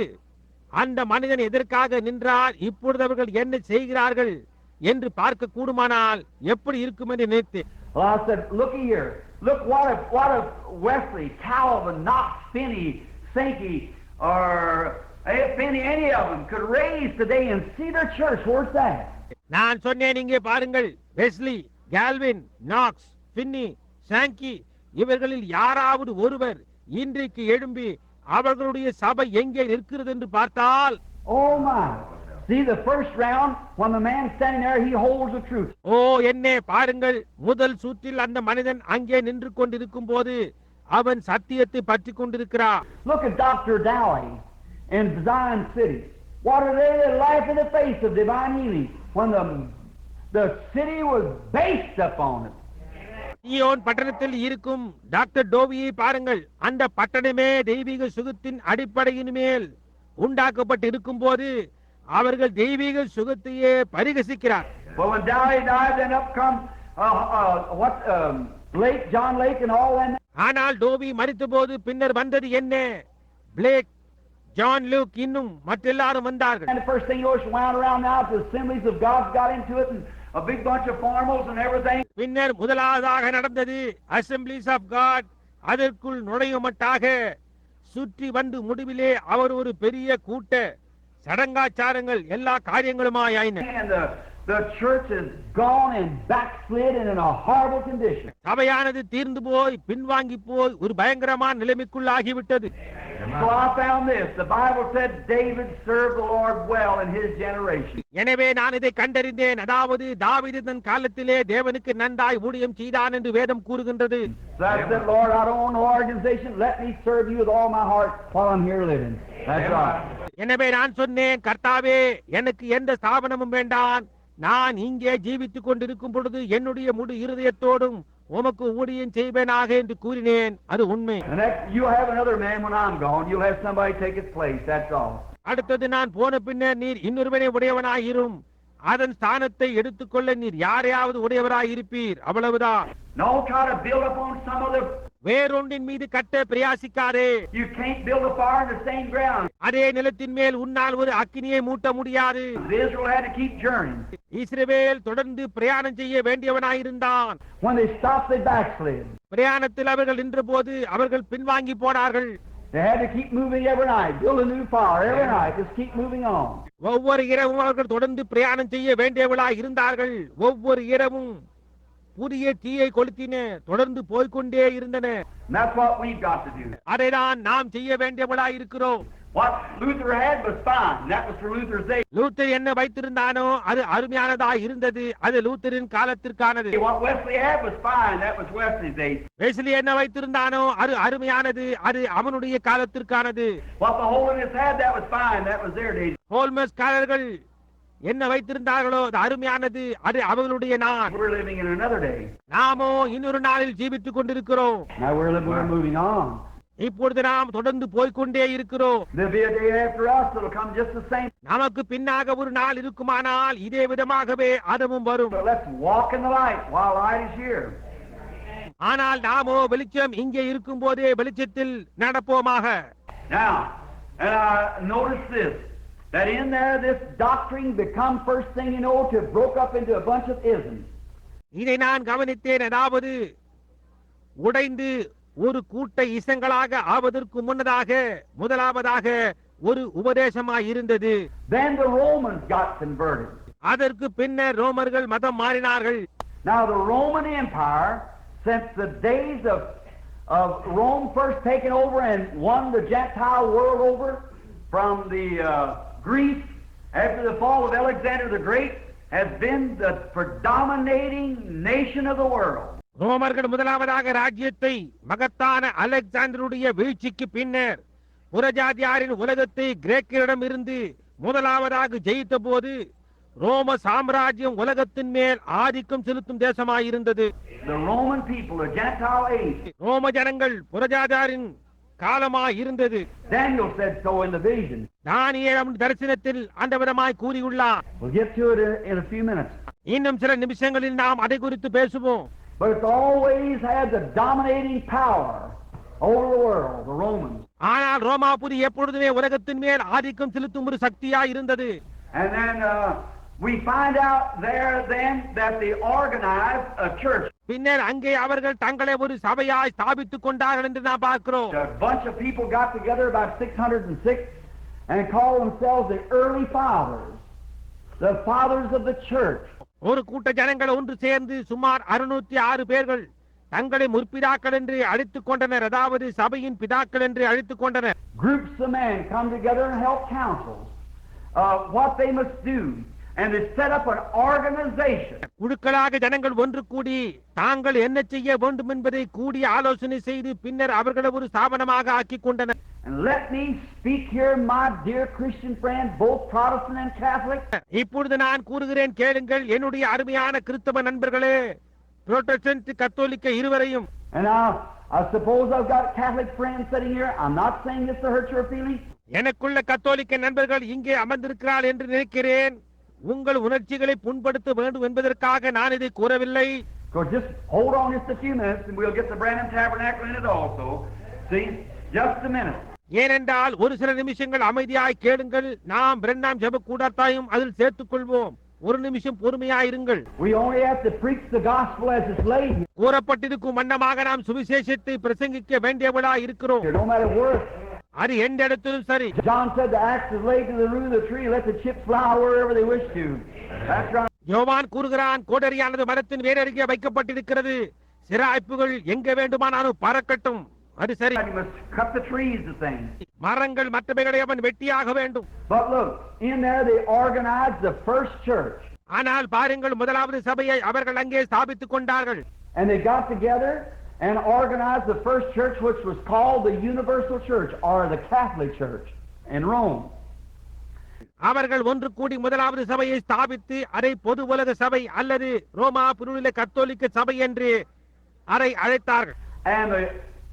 அந்த மனிதன் எதற்காக நின்றார், இப்பொழுது அவர்கள் என்ன செய்கிறார்கள் என்று பார்க்க கூடுமானால் எப்படி இருக்கும் என்று நினைத்தேன். Well, I said, looky here. Look what if Wesley, Calvin, Knox, Finney, Sankey, or Finney, any of them could raise today and see their church. Where's that? நான் சொன்னேன், இங்கே பாருங்கள், வெஸ்லி, கால்வின், நாக்ஸ், பின்னி, சாங்கி இவர்களில் யாராவது ஒருவர் இன்றைக்கு எழும்பி அவர்களுடைய சபை எங்கே இருக்கிறது என்று பார்த்தால், oh my, see the first round when the man standing there, he holds the truth. ஓ என்னே பாருங்கள், முதல் சுற்றில் அந்த மனிதன் அங்கே நின்று கொண்டிருக்கும் போது அவன் சத்தியத்தை பற்றி கொண்டிருக்கிறார். Look at Dr. Dowie in Zion City. What are they that laugh in the face of divine healing when the city was based upon it? ஈயோன் பட்டணத்தில் இருக்கும் டாக்டர் டோவியை பாருங்கள். அந்த பட்டணமே தெய்வீக சுகத்தின் அடிப்படையின் மேல் உண்டாக்கப்பட்டு இருக்கும் போது அவர்கள் தெய்வீக சுகத்தையே பரிகசிக்கிறார். Well, when Dowie died, then up come Lake, John Lake, and all them. ஆனால் டோபி மரித்தபோது பின்னர் வந்தது என்ன? பிளேக், ஜான் லூக், இன்னும் மற்றெல்லாரும் வந்தார்கள். And the first thing you know, it's wound around now, the Assemblies of God got into it, and a big bunch of formals and everything. பின்னர் முதலாவதாக நடந்தது அசெம்பிளிஸ் of God. அதற்குள் நுழையுமட்டாக சுற்றி வந்து முடிவிலே அவர் ஒரு பெரிய கூட்ட சடங்காச்சாரங்கள் எல்லா காரியங்களுமாயின. And the church is gone and backslid and in a horrible condition. சபையானது தீர்ந்து போய் பின்வாங்கி போய் ஒரு பயங்கரமான நிலைமைக்குள்ளாகிவிட்டது. So I found this. The Bible said David served the Lord well in his generation. எனவே நான் இதை கண்டறிந்தேன். அதாவது தாவீது தன் காலத்திலே தேவனுக்கு நன்றாய் ஊழியம் செய்தான் என்று வேதம் கூறுகின்றது. So I said, Lord, I don't own no organization. Let me serve you with all my heart while I'm here living. That's right. எனவே நான் சொன்னேன், கர்த்தாவே, எனக்கு எந்த ஸ்தாபனமும் வேண்டாம். நான் இங்கே ஜீவித்துக் கொண்டிருக்கும் பொழுது என்னுடைய முழு இருதயத்தோடும் உமக்கு ஊழியம் செய்வேனாக என்று கூறினேன். அது உண்மை. You'll have another man when I'm gone. You'll have somebody take his place. That's all. அடுத்தது நான் போன பின்னர் நீர் இன்னொருவனை உடையவனாயிரும். அதன் ஸ்தானத்தை எடுத்துக்கொள்ள நீர் யாரையாவது உடையவராயிருப்பீர். அவ்வளவுதான். No, try to build up on some other. வேறொன்றின் மீது கட்ட பிரயாசிக்காதே. You can't build a fire in the same ground. அதே நிலத்தின் மேல் உன்னால் ஒரு அக்கினியை மூட்ட முடியாது. Israel had to keep journeying. இஸ்ரவேல் தொடர்ந்து பிரயாணம் செய்ய வேண்டியவனாயிருந்தான். When they stopped, they backslid. பிரயாணத்தில் அவர்கள் நின்றபோது அவர்கள் பின்வாங்கி போனார்கள். They had to keep moving every night, build a new fire every night, just keep moving on. ஒவ்வொரு இரவும் அவர்கள் தொடர்ந்து பிரயாணம் செய்ய வேண்டியவளாய் இருந்தார்கள். ஒவ்வொரு இரவும் புதிய தீயை கொளுத்தின, தொடர்ந்து போய்கொண்டே இருந்தன. And that's what we've got to do. அதைதான் நாம் செய்ய வேண்டியவளாய் இருக்கிறோம். What Luther had was fine. That was for Luther's day. Luther என்ன வைத்திருந்தானோ அது அருமையானதாய் இருந்தது. அது லூத்தரின் காலத்திற்கானது. What Wesley had was fine. That was Wesley's day. Wesley என்ன வைத்திருந்தானோ அது அருமையானது. அது அவனுடைய காலத்திற்கானது. What the Holiness had, that was fine. That was their day. ஹோல்மஸ்காரர்கள் என்ன வைத்திருந்தார்களோ அது அருமையானது. அது அவர்களுடைய நாள். We're living in another day. நாமோ இன்னொரு நாளில் ஜீவித்துக் கொண்டிருக்கிறோம். Now we're moving on. இப்பொழுது நாம் தொடர்ந்து போய்கொண்டே இருக்கிறோம். There'll be a day after us that'll come just the same. நமக்கு பின்னாக ஒரு நாள் இருக்குமானால் இதே விதமாகவே அதுவும் வரும். But let's walk in the light while light is here. ஆனால் நாமோ வெளிச்சம் இங்கே இருக்கும் போதே வெளிச்சத்தில் நடப்போமாக. Now, and I notice this, that in there this doctrine become first thing you know to broke up into a bunch of isms. இதை நான் கவனித்தேன். அதாவது உடைந்து ஒரு கூட்ட இசங்களாக ஆவதற்கு முன்னதாக முதலாவதாக ஒரு உபதேசமாய் இருந்தது. Then the Romans got converted. அதற்கு பின்னர் ரோமர்கள் மதம் மாறினார்கள். Now the Roman Empire, since the days of Rome first taken over and won the Gentile world over from the Greece after the fall of Alexander the Great, has been the predominating nation of the world. ரோமர்கள் முதலாவதாக ராஜ்யத்தை மகத்தான அலெக்சாண்டருடைய வீழ்ச்சிக்கு பின்னர் புறஜாதியாரின் உலகத்தை கிரேக்கரிடம் இருந்து முதலாவதாக ஜெயித்த போது ரோம சாம்ராஜ்யம் உலகத்தின் மேல் ஆதிக்கம் செலுத்தும் தேசமாயிருந்தது. The Roman people, the Gentile age. ரோம ஜனங்கள் புறஜாதியாரின் காலமாய் இருந்தது. Daniel said so in the vision. தானியேல் தரிசனத்தில் அந்த விதமாய் கூறியுள்ளார். We'll get to it in a few minutes. இன்னும் சில நிமிஷங்களில் நாம் அதை குறித்து பேசுவோம். But it's always had the dominating power over the world, the Romans. ஆனால் ரோமாபுரி எப்பொழுதுமே உலகத்தின் மேல் ஆதிக்கம் செலுத்தும் ஒரு சக்தியாய் இருந்தது. And then we find out there then that they organized a church. பின்னர் அங்கே அவர்கள் தங்களை ஒரு சபையாய் ஸ்தாபித்துக் கொண்டார்கள் என்று நாம் பார்க்கிறோம். A bunch of people got together about 606 and called themselves the early fathers, the fathers of the church. ஒரு கூட்ட ஜனங்கள் ஒன்று சேர்ந்து சுமார் 606 பேர்கள் தங்களை முற்பிதாக்கள் என்று அழைத்துக் கொண்டனர். அதாவது சபையின் பிதாக்கள் என்று அழைத்துக் கொண்டனர். Groups of men come together and held councils what they must do, and they set up an organization. குழுக்களாக ஜனங்கள் ஒன்று கூடி தாங்கள் என்ன செய்ய வேண்டும் என்பதை கூடி ஆலோசனை செய்து பின்னர் அவர்களை ஒரு ஸ்தாபனமாக ஆக்கிக் கொண்டனர். And let me speak here, my dear Christian friends, both Protestant and Catholic. இப்பொழுது நான் கூறுகிறேன், கேளுங்கள் என்னுடைய அருமையான கிறிஸ்தவ நண்பர்களே, புரோட்டஸ்டன்ட் கத்தோலிக்க இருவரையும். And I suppose I've got Catholic friends sitting here. I'm not saying this to hurt your feelings. எனக்குள்ள கத்தோலிக்க நண்பர்கள் இங்கே அமர்ந்திருக்கிறார் என்று நினைக்கிறேன். உங்கள் உணர்ச்சிகளை புண்படுத்த வேண்டும் என்பதற்காக நான் இதை கூறவில்லை. Because just hold on just a few minutes and we'll get the Branham Tabernacle in it also. See, just a minute. ஏனென்றால் ஒரு சில நிமிஷங்கள் அமைதியாய் கேளுங்கள், நாம் பிரண்ணாம் ஜெப கூடாரத்தையும் அதில் சேர்த்துக் கொள்வோம். ஒரு நிமிஷம் பொறுமையாயிருங்கள். We only have to preach the gospel as it's laid. கூறப்பட்டிருக்கும் வண்ணமாக நாம் சுவிசேஷத்தை பிரசங்கிக்க வேண்டியவளா இருக்கிறோம். No matter where. அது எந்த இடத்திலும் சரி. John said the axe is laid to the root of the tree, let the chips fly wherever they wish to. That's right. யோவான் கூறுகிறான், கோடரியானது மரத்தின் வேரருகே வைக்கப்பட்டிருக்கிறது, சிராய்ப்புகள் எங்க வேண்டுமானாலும் பறக்கட்டும். அது சரி. You must cut the trees, the thing. மரங்கள் மற்றவைகளை அவன் வெட்டியாக வேண்டும். But look, in there they organized the first church. ஆனால் பாருங்கள், முதலாவது சபையை அவர்கள் அங்கே ஸ்தாபித்துக் கொண்டார்கள். And they got together and organized the first church, which was called the Universal Church or the Catholic Church in Rome. அவர்கள் ஒன்று கூடி முதலாவது சபையை ஸ்தாபித்து அதை பொது உலக சபை அல்லது ரோமா புனித கத்தோலிக்க சபை என்று அதை அழைத்தார்கள். And the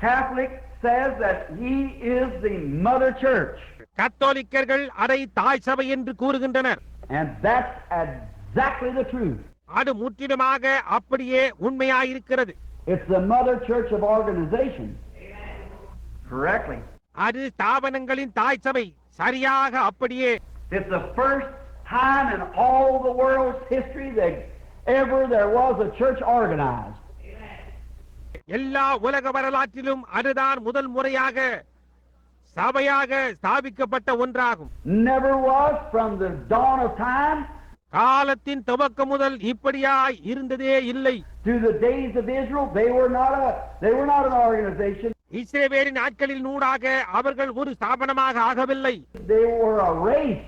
Catholic says that he is the mother church. கத்தோலிக்கர்கள் அதை தாய் சபை என்று கூறுகின்றனர். And that's exactly the truth. அது முற்றிலுமாக அப்படியே உண்மையாயிருக்கிறது. It's the mother church of organization. Correctly. அது ஸ்தாபனங்களின் தாய் சபை, சரியாக அப்படியே. It's the first time in all the world's history that ever there was a church organized. எல்லா உலக வரலாற்றிலும் அதுதான் முதல் முறையாக சபையாக ஸ்தாபிக்கப்பட்ட ஒன்றாகும். Never was from the dawn of time. காலத்தின் துவக்கம் முதல் இப்படியாய் இருந்ததே இல்லை. Through the days of Israel, they were not an organization. இஸ்ரவேலின் நாட்களில் நூடாக அவர்கள் ஒரு ஸ்தாபனமாக ஆகவில்லை. They were a race.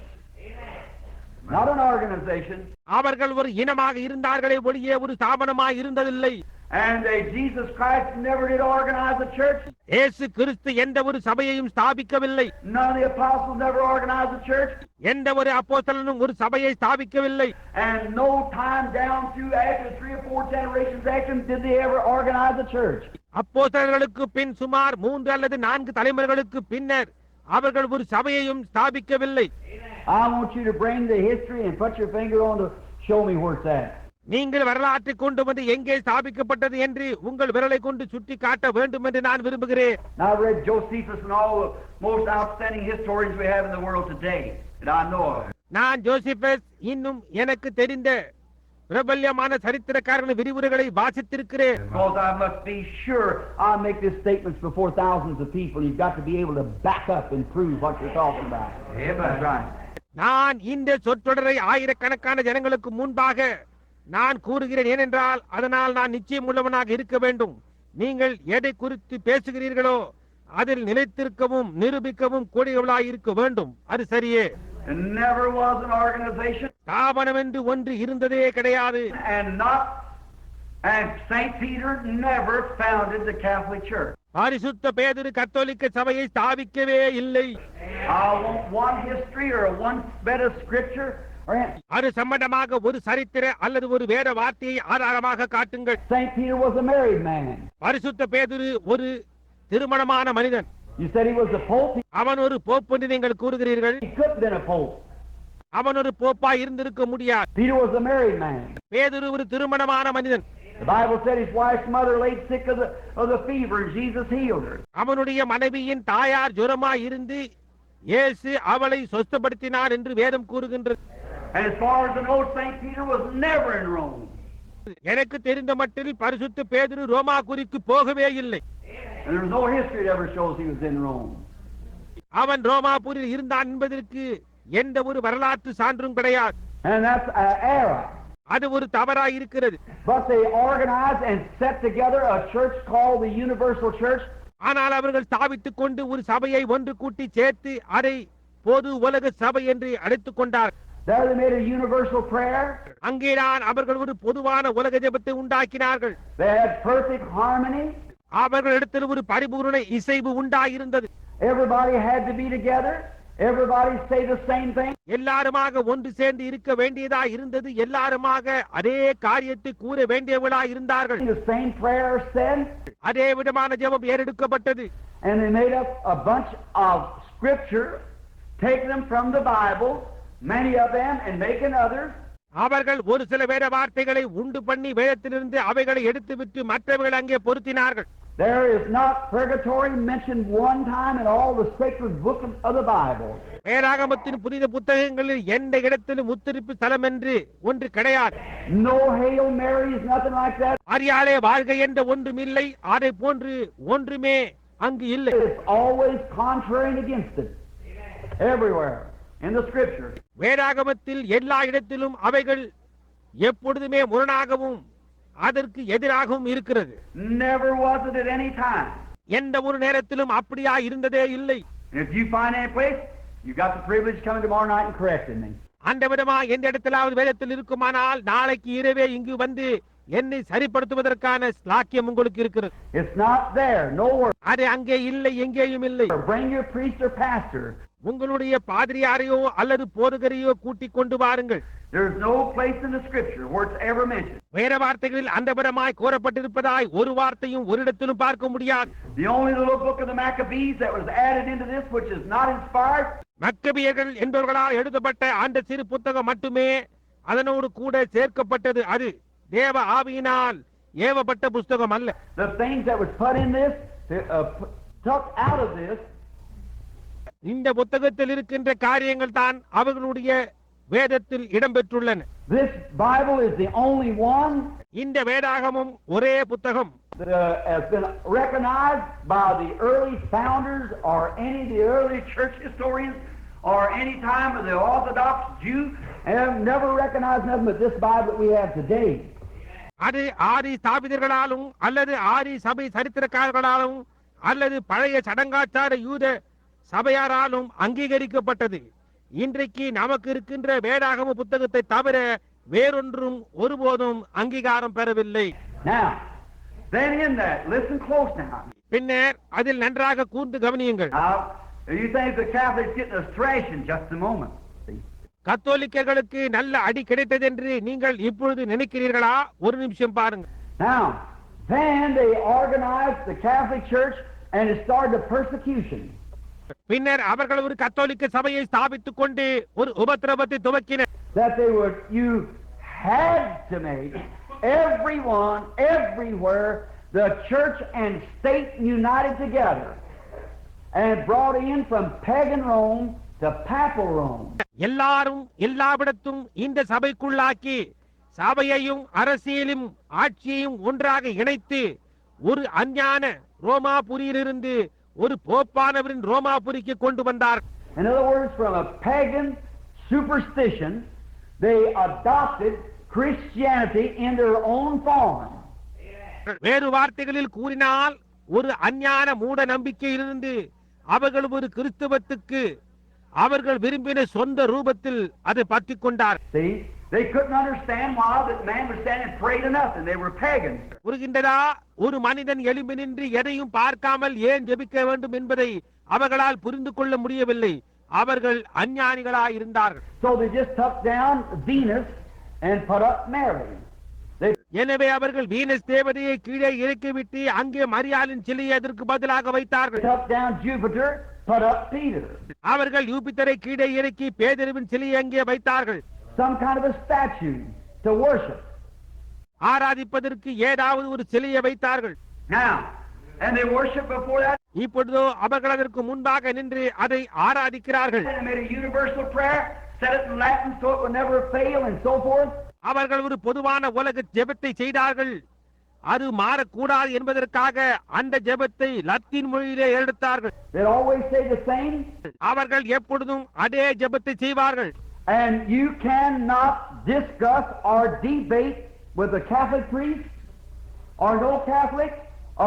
Not an organization. அவர்கள் ஒரு இனமாக இருந்தார்களே ஒழிய ஒரு ஸ்தாபனமாக இருந்ததில்லை. And Jesus Christ never did organize a church. இயேசு கிறிஸ்து எந்த ஒரு சபையையும் ஸ்தாபிக்கவில்லை. None of the apostles never organized a church. எந்த ஒரு அப்போஸ்தலனும் ஒரு சபையை ஸ்தாபிக்கவில்லை. And no time down through after 3 or 4 generations after did they ever organize a church. அப்போஸ்தலர்களுக்கு பின் சுமார் 3 அல்லது 4 தலைமுறைகளுக்கு பின்னர் அவர்கள் ஒரு சபையையும் ஸ்தாபிக்கவில்லை. I want you to bring the history and put your finger on to show me where it's at. நீங்கள் வரலாற்றை கொண்டு வந்து எங்கே ஸ்தாபிக்கப்பட்டது என்று உங்கள் விரலை கொண்டு சுட்டி காட்ட வேண்டும் என்று நான் விரும்புகிறேன். I've read Josephus and all the most outstanding historians we have in the world today that I know of. நான் ஜோசிபஸ் இன்னும் எனக்கு தெரிந்த பிரபல்யமான சரித்திரக்காரர்களின் விரிவுரைகளை வாசித்திருக்கிறேன். Because I must be sure I make these statements before thousands of people. You've got to be able to back up and prove what you're talking about. That's right. நான் இந்த சொற்றொடரை ஆயிரக்கணக்கான ஜனங்களுக்கு முன்பாக நான் கூறுகிறேன். ஏனென்றால் அதனால் நான் நிச்சயம் உள்ளவனாக இருக்க வேண்டும். நீங்கள் எதை குறித்து பேசுகிறீர்களோ அதில் நிலைத்திருக்கவும் நிரூபிக்கவும் கூடியவர்களாக இருக்க வேண்டும். அது சரியே. There never was an organization. ஸ்தாபனம் என்று ஒன்று இருந்ததே கிடையாது. And St. Peter never founded the Catholic Church. பரிசுத்த பேதுரு கத்தோலிக்க சபையை ஸ்தாபிக்கவே இல்லை. I want one history or one bit of scripture. அது சம்பந்தமாக ஒரு சரித்திர அல்லது ஒரு வேத வார்த்தையை ஆதாரமாக காட்டுங்கள். St. Peter was a married man. பரிசுத்த பேதுரு ஒரு திருமணமான மனிதன். You said he was a pope. அவன் ஒரு போப் என்று நீங்கள் கூறுகிறீர்கள். He couldn't have been a pope. அவன் ஒரு போப்பா இருந்திருக்க முடியாது. Peter was a married man. பேதுரு ஒரு திருமணமான மனிதன். The Bible said his wife's mother laid sick of the fever and Jesus healed her. அவனுடைய மனைவியின் தாயார் ஜுரமாய் இருந்து இயேசு அவளை சொஸ்தப்படுத்தினார் என்று வேதம் கூறுகின்றது. And as far as I know, St. Peter was never in Rome. எனக்கு தெரிந்த மட்டில் பரிசுத்த பேதுரு ரோமாபுரிக்கு போகவே இல்லை. And there's no history that ever shows he was in Rome. அவன் ரோமாபுரியில் இருந்தான் என்பதற்கு எந்த ஒரு வரலாற்று சான்றும் கிடையாது. And that's an error. அது ஒரு தவறாய் இருக்கிறது. But they organized and set together a church called the Universal Church. ஆனால் அவர்கள் ஸ்தாபித்துக் கொண்டு ஒரு சபையை ஒன்று கூட்டி சேர்த்து அதை பொது உலக சபை என்று அழைத்துக் கொண்டார். There they made a universal prayer. அங்கேதான் அவர்கள் ஒரு பொதுவான உலக ஜெபத்தை உண்டாக்கினார்கள். They had perfect harmony. அவர்களிடத்தில் ஒரு பரிபூரண இசைவு உண்டாயிருந்தது. Everybody had to be together. Everybody say the same thing. எல்லாருமாக ஒன்று சேர்ந்து இருக்க வேண்டியதா இருந்தது. எல்லாருமாக அதே காரியத்தை கூற வேண்டியவர்களா இருந்தார்கள். The same prayer said. அதே விதமான ஜெபம் ஏறெடுக்கப்பட்டது. And they made up a bunch of scripture, take them from the Bible, many of them, and making others. அவர்கள் ஒரு சில வேத வார்த்தைகளை உண்டு பண்ணி வேதத்திலிருந்து அவைகளை எடுத்துவிட்டு மற்றவர்கள் அங்கே பொருத்தினார்கள். There is not purgatory mentioned one time in all the sacred books of the Bible. வேதாகமத்தின் புனித புத்தகங்களில் எந்த இடத்திலும் முத்திரிப்பு ஸ்தலம் என்று ஒன்று கிடையாது. No Hail Marys, nothing like that. மரியாளே வாழ்க என்ற ஒன்றும் இல்லை. அதை போன்று ஒன்றுமே அங்கு இல்லை. It's always contrary and against it. Everywhere in the Scriptures. வேதாகமத்தில் எல்லா இடத்திலும் அவைகள் எப்பொழுதுமே முரணாகவும் அதற்கு எதிராகவும் இருக்கிறது. Never was it at any time. எந்த ஒரு நேரத்திலும் அப்படியா இருந்ததே இல்லை. And if you find any place, you got the privilege coming tomorrow night and correcting me. அந்த விதமா எந்த இடத்திலாவது வேதத்தில் இருக்குமானால் நாளைக்கு இரவே இங்கு வந்து என்னை சரிப்படுத்துவதற்கான ஸ்லாக்கியம் உங்களுக்கு இருக்கிறது. It's not there, nowhere. அது அங்கே இல்லை, எங்கேயும் இல்லை. Bring your priest or pastor. உங்களுடைய பாதிரியாரையோ அல்லது போதகரையோ கூட்டிக் கொண்டு வாருங்கள். There's no place in the Scripture where it's ever mentioned. வேற வார்த்தைகளில் அந்த விதமாய் கோரப்பட்டிருப்பதாய் ஒரு வார்த்தையும் ஒரு இடத்திலும் பார்க்க முடியாது. The only little book of the Maccabees that was added into this, which is not inspired, மக்கபியர்கள் என்பவர்களால் எழுதப்பட்ட அந்த சிறு புத்தகம் மட்டுமே அதனோடு கூட சேர்க்கப்பட்டது. அது தேவ ஆவியினால் ஏவப்பட்ட புத்தகம் அல்ல. the things that was put in this, took out of this, இந்த புத்தகத்தில் இருக்கின்ற காரியங்கள் தான் அவர்களுடைய வேதத்தில் இடம்பெற்றுள்ளன. this Bible is the only one இந்த வேதாகமும் ஒரே புத்தகம் that has been recognized by the early founders or any of the early church historians or any time of the Orthodox Jew, and have never recognized nothing but this Bible that we have today. அது ஆதி ஸ்தாபிதர்களாலும் அல்லது ஆதி சபை சரித்திரக்காரர்களாலும் அல்லது பழைய சடங்காச்சார யூத சபையாராலும் அங்கீகரிக்கப்பட்டது. இன்றைக்கு நமக்கு இருக்கின்ற வேதாகம புத்தகத்தை தவிர வேறொன்றும் ஒருபோதும் அங்கீகாரம் பெறவில்லை. Now, then in that, listen close now. பின்னர் அதில் நன்றாக கூர்ந்து கவனியுங்கள். Now, you think the Catholics getting a thrashing just a moment. See? கத்தோலிக்கர்களுக்கு நல்ல அடி கிடைத்தது என்று நீங்கள் இப்பொழுது நினைக்கிறீர்களா? ஒரு நிமிஷம் பாருங்கள். Now, then they organized the Catholic Church and it started the persecution. பின்னர் அவர்கள் ஒரு கத்தோலிக்க சபையை ஸ்தாபித்துக் கொண்டு ஒரு உபத்திரவத்தை துவக்கினர். That you had to make everyone, everywhere, the church and state united together and brought in from pagan Rome to papal Rome. எல்லாரும் எல்லாவிடத்தும் இந்த சபைக்குள்ளாக்கி சபையையும் அரசியலும் ஆட்சியையும் ஒன்றாக இணைத்து ஒரு அஞ்ஞான ரோமாபுரியிலிருந்து ஒரு போப்பானவரின் ரோமாபுரிக்கு கொண்டு வந்தார். In other words, from a pagan superstition, they adopted Christianity in their own form. வேறு வார்த்தைகளில் கூறினால் ஒரு அஞ்ஞான மூட நம்பிக்கையிலிருந்து அவர்கள் ஒரு கிறிஸ்தவத்துக்கு அவர்கள் விரும்பின சொந்த ரூபத்தில் அதை பற்றிக் கொண்டார். See, they couldn't understand why that man was standing and prayed to nothing. They were pagans. புரிகின்றதா? ஒரு மனிதன் எழும்பி நின்று எதையும் பார்க்காமல் ஏன் ஜெபிக்க வேண்டும் என்பதை அவர்களால் புரிந்து கொள்ள முடியவில்லை. அவர்கள் அஞ்ஞானிகளாய் இருந்தார்கள். So they just took down Venus and put up Mary. எனவே அவர்கள் வீனஸ் தேவதையை கீழே இறக்கிவிட்டு அங்கே மரியாளின் சிலையை அதற்கு பதிலாக வைத்தார்கள். Took down Jupiter, put up Peter. அவர்கள் யூபிட்டரை கீழே இறக்கி பேதுருவின் சிலையை அங்கே வைத்தார்கள். Some kind of a statue to worship. ஆராதிப்பதற்கு ஏதாவது ஒரு சிலையை வைத்தார்கள். Now, and they worship before that. இப்பொழுதோ அவர்கள் அதற்கு முன்பாக நின்று அதை ஆராதிக்கிறார்கள். They made a universal prayer, said it in Latin so it would never fail and so forth. அவர்கள் ஒரு பொதுவான உலக ஜெபத்தை செய்தார்கள். அது மாறக்கூடாது என்பதற்காக அந்த ஜெபத்தை லத்தீன் மொழியிலே எடுத்தார்கள். They always say the same. அவர்கள் எப்பொழுதும் அதே ஜெபத்தை செய்வார்கள். And you cannot discuss or debate with a Catholic priest or no Catholic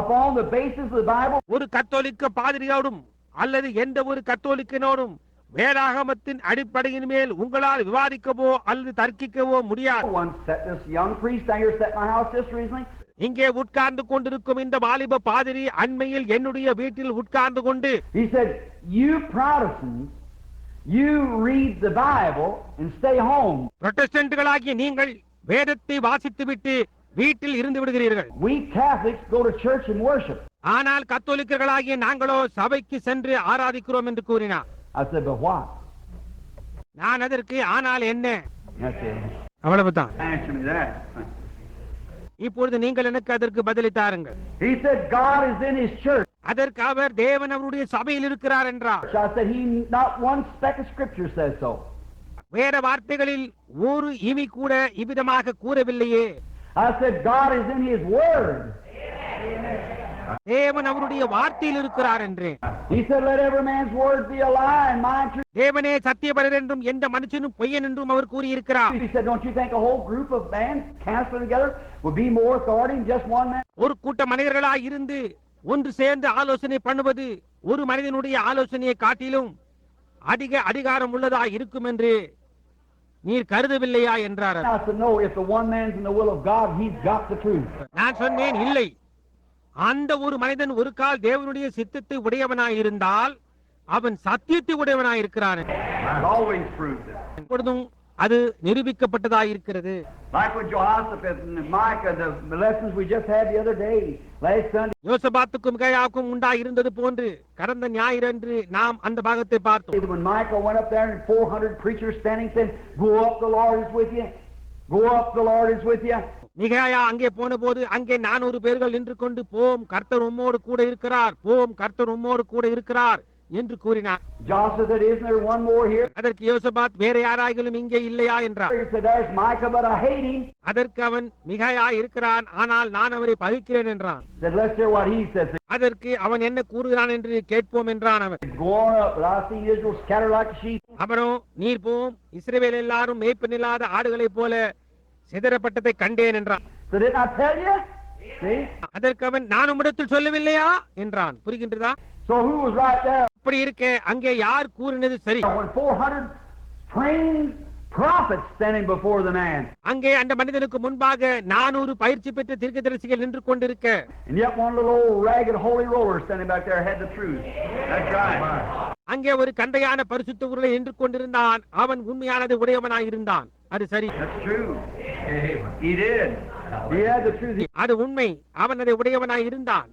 upon the basis of the Bible. ஒரு கத்தோலிக்க பாதிரியோடும் அல்லது எந்த ஒரு கத்தோலிக்கனோடும் வேதாகமத்தின் அடிப்படையின் மேல் உங்களால் விவாதிக்கவோ அல்லது தர்க்கிக்கவோ முடியாது. One set this young priest down here set my house just recently. இங்கே உட்கார்ந்து கொண்டிருக்கும் இந்த வாலிப பாதிரி அண்மையில் என்னுடைய வீட்டில் உட்கார்ந்து கொண்டு He said, "You Protestants, you read the Bible and stay home. புரொட்டஸ்டன்ட்களாகிய நீங்கள் வேதத்தை வாசித்துவிட்டு வீட்டில் இருந்து விடுகிறீர்கள். We Catholics go to church and worship." ஆனால் கத்தோலிக்கர்களாகிய நாங்களோ சபைக்கு சென்று ஆராதிக்கிறோம் என்று கூறினார். I said, "But what?" நான் அதற்கு ஆனால் என்ன, That's it. அவ்வளவுதான். Answer me that. இப்பொழுது நீங்கள் எனக்கு அதற்கு பதிலித்தாருங்கள். He said God is in His church. அதற்கு அவர் தேவன் அவருடைய சபையில் இருக்கிறார் என்றார். I said He, not one speck of Scripture says so. வேற வார்த்தைகளில் ஒரு இமி கூட இவ்விதமாக கூறவில்லையே. I said God is in His Word. தேவன் அவருடைய வார்த்தையில் இருக்கிறார் என்று. He said let every man's word be a lie and mine true. தேவனே சத்தியபரர் என்றும் எந்த மனுஷனும் பொய்யன் என்றும் அவர் கூறியிருக்கிறார். He said don't you think a whole group of men counseling together would be more authority than just one man? ஒரு கூட்ட மனிதர்களாய் இருந்து ஒன்று சேர்ந்து ஆலோசனை பண்ணுவது ஒரு மனிதனுடைய ஆலோசனையை காட்டிலும் அதிக அதிகாரம் உள்ளதாய் இருக்கும் என்று நீர் கருதவில்லையா என்றார். I said no, if the one man's in the will of God, he's got the truth. நான் சொன்னேன் இல்லை, அந்த ஒரு மனிதன் ஒரு கால் தேவனுடைய சித்தத்தை உடையவனாய் இருந்தால் அவன் சத்தியத்தை உடையவனாய் இருக்கிறான். I've always proved it. இப்பொழுதும் அது நிரூபிக்கப்பட்டதாய் இருக்கிறது. Like with Jehoshaphat and Micah, the lessons we just had the other day, last Sunday. யோசபாத்துக்கும் மிகாயாவுக்கும் உண்டாய் இருந்தது போன்று கடந்த ஞாயிறன்று நாம் அந்த பாகத்தை பார்த்தோம். When Micah went up there and 400 preachers standing saying, "Go up, the Lord is with you. Go up, the Lord is with you." மிகாயா அங்கே போன போது அங்கே 400 பேர்கள் நின்று கொண்டு போம் கர்த்தர் உம்மோடு கூட இருக்கிறார், போம் கர்த்தர் உம்மோடு கூட இருக்கிறார் என்று கூறினார். Joshua said, "Isn't there one more here?" அதற்கு யோசபாத் வேற யாராகிலும் இங்கே இல்லையா என்றார். He said, "There's Micah, but I hate him." அதற்கு அவன் மிகாயா இருக்கிறான், ஆனால் நான் அவரை பகைக்கிறேன் என்றான். Said, "Let's hear what he says." அதற்கு அவன் என்ன கூறுகிறான் என்று கேட்போம் என்றான் அவன். Go on up, but I've seen Israel scattered like a sheep. அவனும் நீர் போம், இஸ்ரவேல் எல்லாரும் மேய்ப்பனில்லாத ஆடுகளைப் போல சிதறப்பட்டதை கண்டேன் என்றான். So didn't I tell you? See? அதற்கு அவன் நான் உம்மிடத்தில் சொல்லவில்லையா என்றான். புரிகின்றதா? So who was right there? அப்படி இருக்க அங்கே யார் கூறினது சரி? When 400 trained prophets standing before the man. அங்கே அந்த மனிதனுக்கு முன்பாக 400 பயிற்சி பெற்ற தீர்க்கதரிசிகள் நின்று கொண்டிருக்க, And yet one little old ragged holy roller standing back there had the truth. That's right. அங்கே ஒரு கண்டையான பரிசுத்த உருளை நின்று கொண்டிருந்தான். அவன் உண்மையானது உடையவனாய் இருந்தான். அது சரி, That's true. He did. He had the truth. அது உண்மை. அவன் அதை உடையவனாய் இருந்தான்.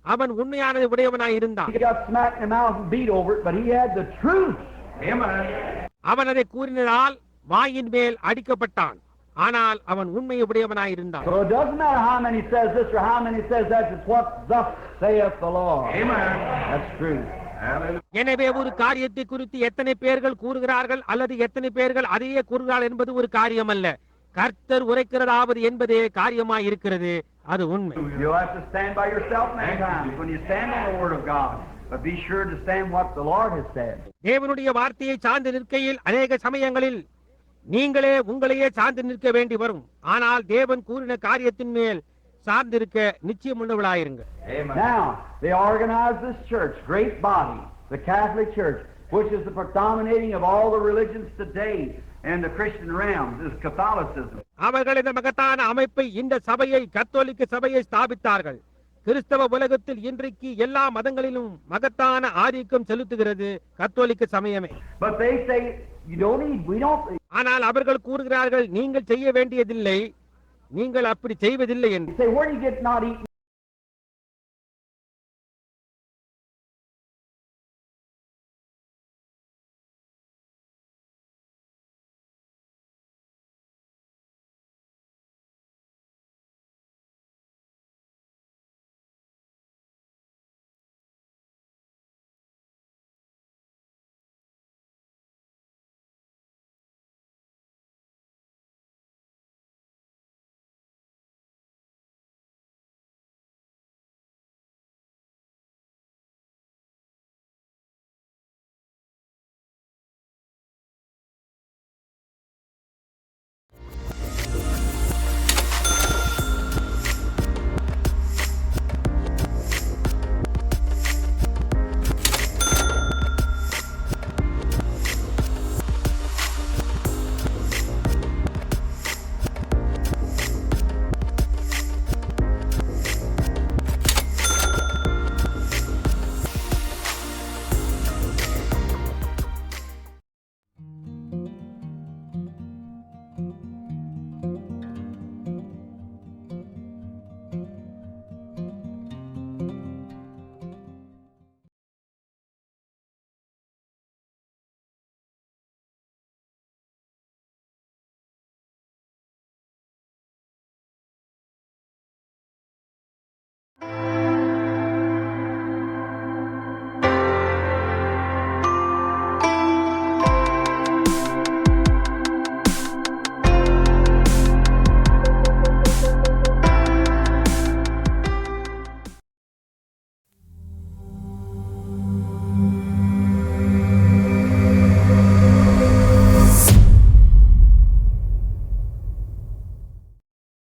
அவன் உண்மையானது உடையவனாய் இருந்தான். He got smacked in the mouth and beat over it, but he had the truth. Amen. அவன் அதை கூறினால் வாயின் மேல் அடிக்கப்பட்டான். ஆனால் அவன் உண்மையை உடையவனாய் இருந்தான். So it doesn't matter how many says this or how many says that. It's what thus saith the Lord. Amen. That's true. Hallelujah. எனவே ஒரு காரியத்தை குறித்து எத்தனை பேர்கள் கூறுகிறார்கள் அல்லது எத்தனை பேர்கள் அதையே கூறுகிறார்கள் என்பது ஒரு காரியம் அல்ல. கர்த்தர் உரைக்கிறதாவது என்பதே காரியமாய் இருக்கிறது. அது உண்மை. You'll have to stand by yourself many times when you stand on the Word of God. But be sure to stand what the Lord has said. தேவனுடைய வார்த்தையை சார்ந்து நிற்கையில் அநேக சமயங்களில் நீங்களே உங்களையே சார்ந்து நிற்க வேண்டி வரும். ஆனால் தேவன் கூறின காரியத்தின் மேல் சார்ந்திருக்க நிச்சயம் உள்ளவளாயிருங்க. Now, they organized this church, great body, the Catholic Church, which is the predominating of all the religions today in the Christian realm, is Catholicism. அவர்கள் இந்த மகத்தான அமைப்பை, இந்த சபையை, கத்தோலிக்க சபையை ஸ்தாபித்தார்கள். கிறிஸ்தவ உலகத்தில் இன்றைக்கு எல்லா மதங்களிலும் மகத்தான ஆதிக்கம் செலுத்துகிறது கத்தோலிக்க சமயமே. But they say, you don't need, we don't. ஆனால் அவர்கள் கூறுகிறார்கள் நீங்கள் செய்ய வேண்டியதில்லை, நீங்கள் அப்படி செய்வதில்லை என்று. Say, where do you get not eating